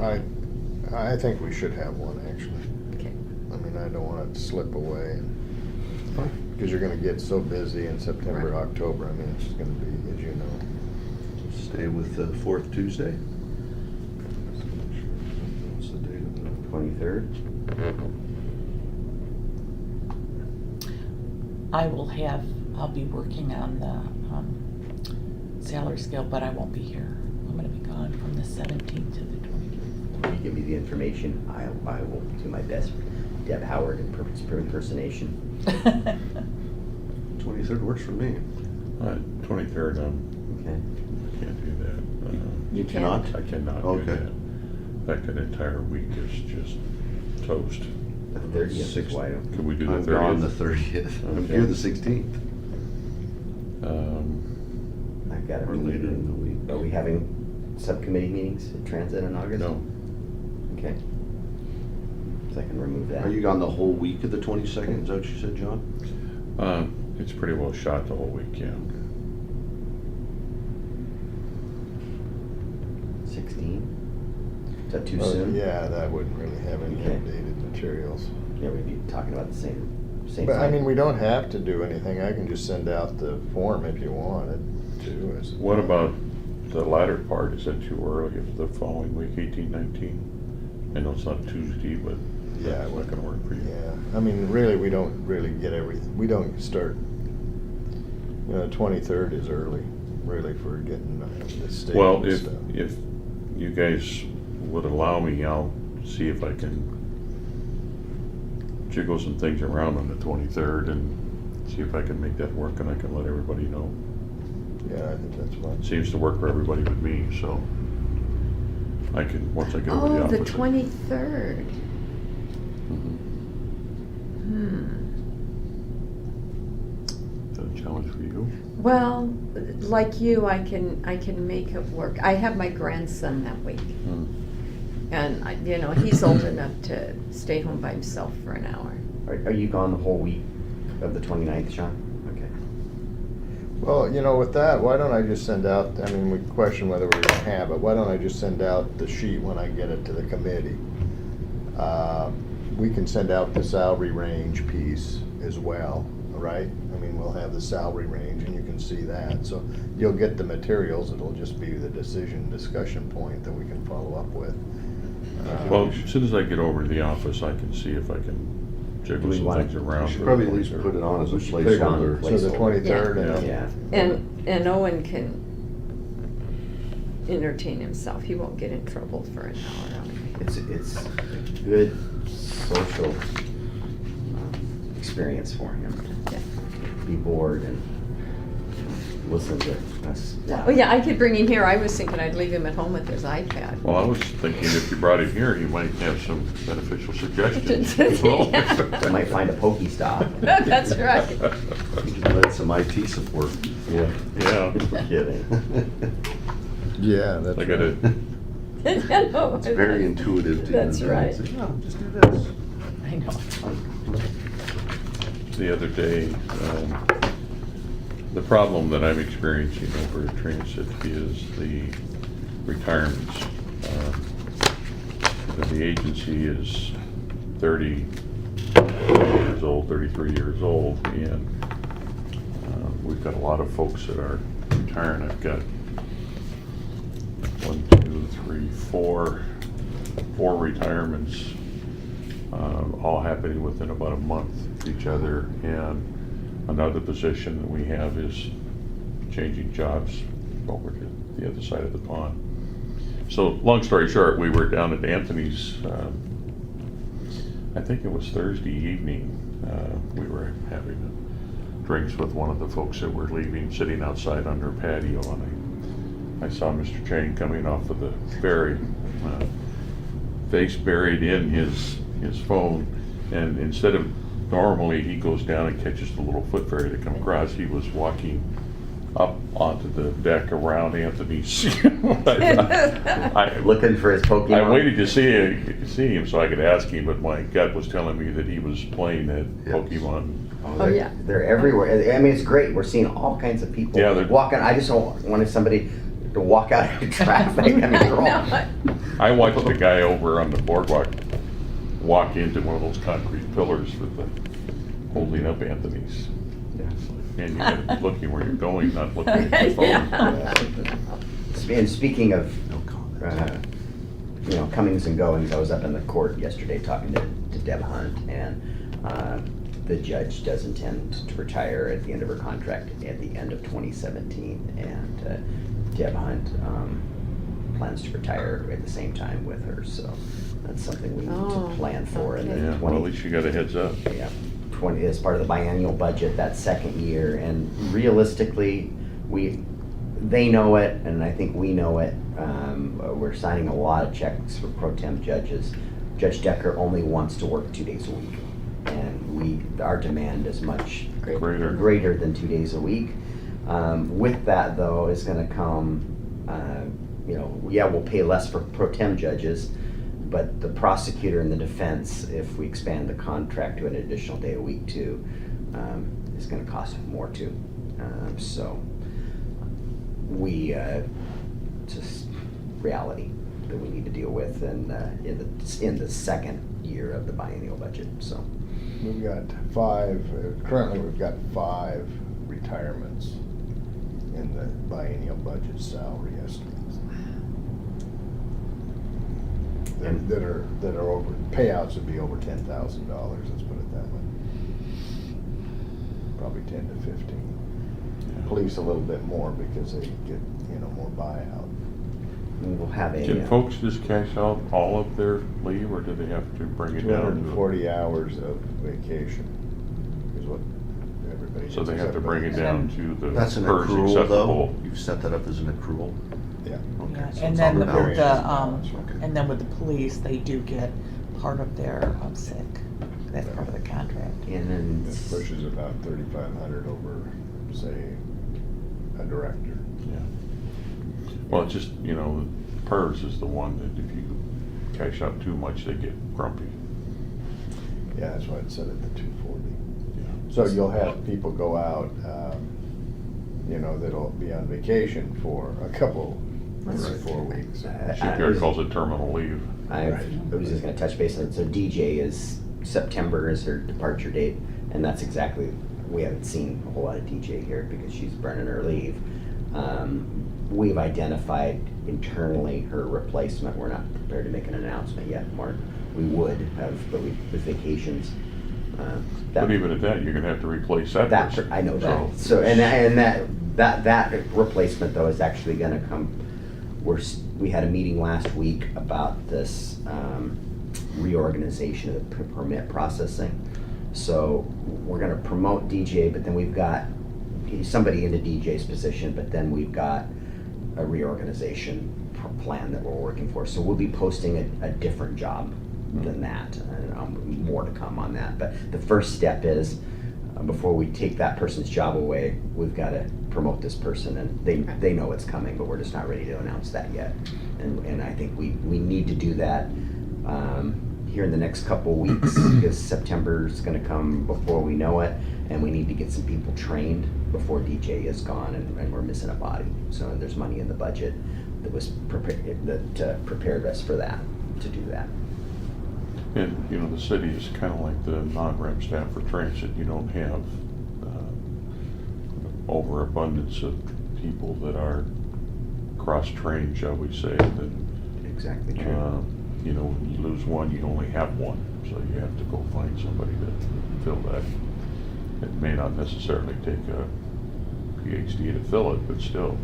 S2: I think we should have one, actually.
S3: Okay.
S2: I mean, I don't want it to slip away. Because you're gonna get so busy in September,
S3: Right.
S2: October. I mean, it's just gonna be, as you know.
S5: Stay with the fourth Tuesday? What's the date of that?
S4: 23rd?
S6: I'll be working on the salary scale, but I won't be here. I'm gonna be gone from the 17th to the 23rd.
S4: You give me the information, I will do my best. Deb Howard impersonation.
S5: 23rd works for me.
S1: 23rd, I'm
S4: Okay.
S1: I can't do that.
S4: You
S3: can't?
S4: cannot?
S1: I cannot do
S5: Okay.
S1: that. That entire week is just toast.
S4: The 30th is wide open.
S1: Could we do the
S5: I'm gone the
S1: 30th?
S5: 30th. I'm
S1: Okay.
S5: here the 16th.
S4: I've got a
S5: Or later in the
S4: meeting.
S5: week.
S4: Are we having subcommittee meetings at Transit in August?
S1: No,
S4: Okay. So I can remove that.
S5: Are you gone the whole week of the 22nd? Is that what you said, John?
S1: it's pretty well shot the whole week, yeah.
S4: 16? Is that too
S2: Oh,
S4: soon?
S2: Yeah, that wouldn't really have any
S4: Okay.
S2: updated materials.
S4: Yeah, we'd be talking about the same
S2: But I
S4: time.
S2: mean, we don't have to do anything. I can just send out the form if you wanted to.
S1: What about the latter part? Is that too early if the following week, 18, 19? I know it's not Tuesday, but
S2: Yeah,
S1: that's not gonna work for you.
S2: Yeah, I mean, really, we don't really get everything. We don't start, the 23rd is early, really, for getting the state
S1: Well,
S2: and
S1: if,
S2: stuff.
S1: if you guys would allow me, I'll see if I can jiggle some things around on the 23rd and see if I can make that work, and I can let everybody know.
S2: Yeah, I think that's fine.
S1: Seems to work for everybody but me, so I can, once I get over the
S3: Oh,
S1: office.
S3: the 23rd.
S1: Mhm. Is that a challenge for you?
S3: Well, like you, I can make it work. I have my grandson that week.
S1: Hmm.
S3: And, he's old enough to stay home by himself for an hour.
S4: Are you gone the whole week of the 29th, Sean? Okay.
S2: Well, with that, why don't I just send out, I mean, we question whether we're gonna have it, why don't I just send out the sheet when I get it to the committee? We can send out the salary range piece as well, right? I mean, we'll have the salary range and you can see that. So you'll get the materials, it'll just be the discussion point that we can follow up with.
S1: Well, as soon as I get over to the office, I can see if I can
S4: Do
S1: jiggle
S4: we
S1: some
S4: wanna-
S1: things around.
S5: You should
S1: for
S5: probably
S1: the
S5: at least
S1: 23rd.
S5: put it on as a
S4: We should put it on
S5: placeholder.
S2: So the
S4: placeholder.
S2: 23rd
S1: Yeah.
S2: and
S4: Yeah.
S3: And Owen can entertain himself. He won't get in trouble for an hour on it.
S4: It's a good social experience for him
S3: Yeah.
S4: to be bored and listen to us.
S3: Oh, yeah, I could bring him here. I was thinking I'd leave him at home with his iPad.
S1: Well, I was thinking if you brought him here, he might have some beneficial suggestions.
S4: I might find a Pokestop.
S3: That's right.
S5: You should let some IT support.
S4: Yeah.
S1: Yeah.
S4: Kidding.
S2: yeah, that's
S1: I
S2: right.
S1: gotta,
S5: It's very intuitive to
S3: That's
S5: use.
S3: right.
S5: Say, "Oh, just do this."
S6: I know.
S1: the other day, the problem that I'm experiencing over at Transit is the retirements. The agency is 30 years old, 33 years old, and we've got a lot of folks that are retiring. I've got 4 retirements, all happening within about a month of each other, and another position that we have is changing jobs over to the other side of the pond. So, long story short, we were down at Anthony's, I think it was Thursday evening. We were having drinks with one of the folks that were leaving, sitting outside on their patio, and I saw Mr. Chang coming off of the ferry, face buried in his phone, and instead of normally he goes down and catches the little foot ferry to come across, he was walking up onto the deck around Anthony's. I
S4: Looking for his Pokemon.
S1: I waited to see him so I could ask him, but my gut was telling me that he was playing that
S5: Yes.
S1: Pokemon.
S3: Oh, yeah.
S4: They're everywhere. I mean, it's great. We're seeing all kinds of people
S1: Yeah, they're-
S4: walking. I just don't wanted somebody to walk out of traffic. I mean, they're all.
S1: I watched the guy over on the boardwalk walk into one of those concrete pillars with the holding up Anthony's. And you gotta be looking where you're going, not looking at your phone.
S3: Yeah.
S4: And speaking of,
S5: No comment.
S4: comings and goings, I was up in the court yesterday talking to Deb Hunt, and the judge does intend to retire at the end of her contract at the end of 2017, and Deb Hunt plans to retire at the same time with her, so that's something we need
S3: Oh,
S4: to plan for in the
S3: okay.
S1: Yeah, well, at least you got a heads up.
S4: Yeah, 20, as part of the biennial budget, that second year, and realistically, they know it, and I think we know it. We're signing a lot of checks for pro tem judges. Judge Decker only wants to work 2 days a week, and our demand is much greater than 2 days a week. With that, though, is going to come, we'll pay less for pro tem judges, but the prosecutor and the defense, if we expand the contract to an additional day a week too, is going to cost more too. So we just reality that we need to deal with in the second year of the biennial budget. So
S2: We've got currently we've got 5 retirements in the biennial budget salary estimates. That are over, payouts would be over $10,000, let's put it that way. Probably 10 to 15. Police a little bit more because they get, more buyout.
S4: we'll have a.
S1: Can folks just cash out all of their leave, or do they have to bring it down?
S2: 240 hours of vacation is what everybody gets.
S1: So they have to bring it
S2: except
S1: down to the
S5: That's an
S1: PERS
S5: accrual,
S1: acceptable.
S5: though? You've set that up as an accrual?
S2: Yeah.
S5: Okay,
S6: Yeah,
S5: so
S6: and
S5: it's
S6: then
S5: on
S6: with
S5: balance.
S6: the,
S5: Okay.
S6: and then with the police, they do get part of their sick. That's part of the contract.
S4: And then
S2: It pushes about 3,500 over, say, a director.
S1: Yeah. Well, it's just, PERS is the one that if you cash out too much, they get grumpy.
S2: Yeah, that's why it set it to 240.
S1: Yeah.
S2: So you'll have people go out, that'll be on vacation for a couple, 3 or 4 weeks.
S1: Shipyard calls it terminal leave.
S4: I was just gonna touch base on it. So DJ is, September is her departure date, and that's exactly, we haven't seen a whole lot of DJ here because she's burning her leave. We've identified internally her replacement. We're not prepared to make an announcement yet, Mark. We would have, but with vacations.
S1: But even at that, you're gonna have to replace that person.
S4: I know that. So, and that replacement though is actually gonna come, we had a meeting last week about this reorganization of the permit processing. So we're gonna promote DJ, but then we've got somebody into DJ's position, but then we've got a reorganization plan that we're working for. So we'll be posting a different job than that, and more to come on that. But the first step is, before we take that person's job away, we've got to promote this person, and they know it's coming, but we're just not ready to announce that yet. And I think we need to do that here in the next couple weeks, because September's going to come before we know it, and we need to get some people trained before DJ is gone, and we're missing a body. So there's money in the budget that was prepared us for that, to do that.
S1: And, the city is kind of like the non-rem staff for transit. You don't have overabundance of people that are cross-trained, shall we say, that,
S4: Exactly true.
S1: when you lose one, you only have one. So you have to go find somebody to fill that. It may not necessarily take a PhD to fill it, but still,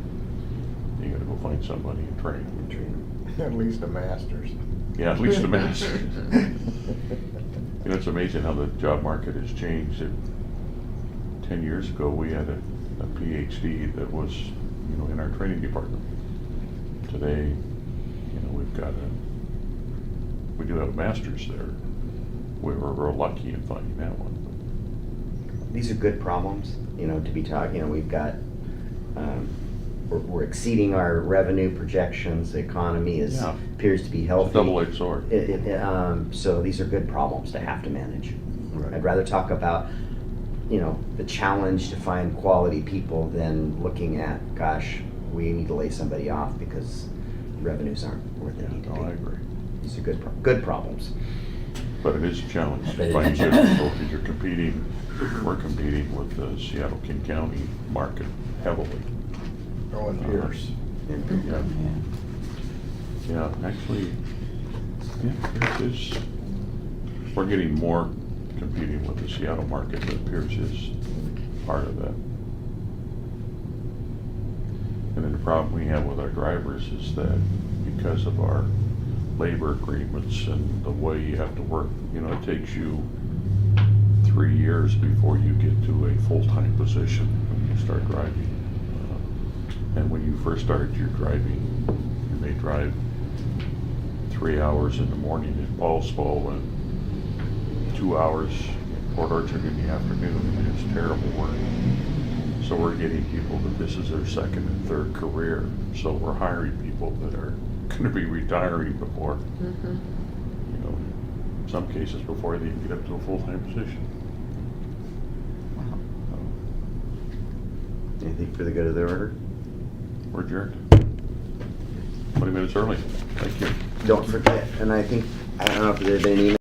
S1: you gotta go find somebody and train them.
S2: At least a master's.
S1: Yeah, at least a master. It's amazing how the job market has changed. 10 years ago, we had a PhD that was, in our training department. Today, we do have a master's there. We were real lucky in finding that one.
S4: These are good problems, to be talking. We've got, we're exceeding our revenue projections. The economy
S1: Yeah.
S4: appears to be
S1: It's a
S4: healthy.
S1: double-edged sword.
S4: So these are good problems to have to manage.
S5: Right.
S4: I'd rather talk about, the challenge to find quality people than looking at, gosh, we need to lay somebody off because revenues aren't where they need to
S1: No, I
S4: be.
S1: agree.
S4: These are good problems.
S1: But it is a challenge to
S4: It
S1: find
S4: is.
S1: good people because we're competing with the Seattle-King County market heavily.
S2: Owen Pierce.
S1: Yeah. Yeah, actually, we're getting more competing with the Seattle market, but Pierce is part of that. And then the problem we have with our drivers is that because of our labor agreements and the way you have to work, it takes you 3 years before you get to a full-time position when you start driving. And when you first start your driving, you may drive 3 hours in the morning at Paulsbo and 2 hours in Port Orchard in the afternoon, and it's terrible work. So we're getting people that this is their second and third career, so we're hiring people that are gonna be retiring before,
S3: Mhm.
S1: you know, in some cases before they can get up to a full-time position.
S4: Wow. Anything for the good of the order?
S1: We're adjourned. 20 minutes early. Thank you.
S4: Don't forget, and I think, I don't know if there's been any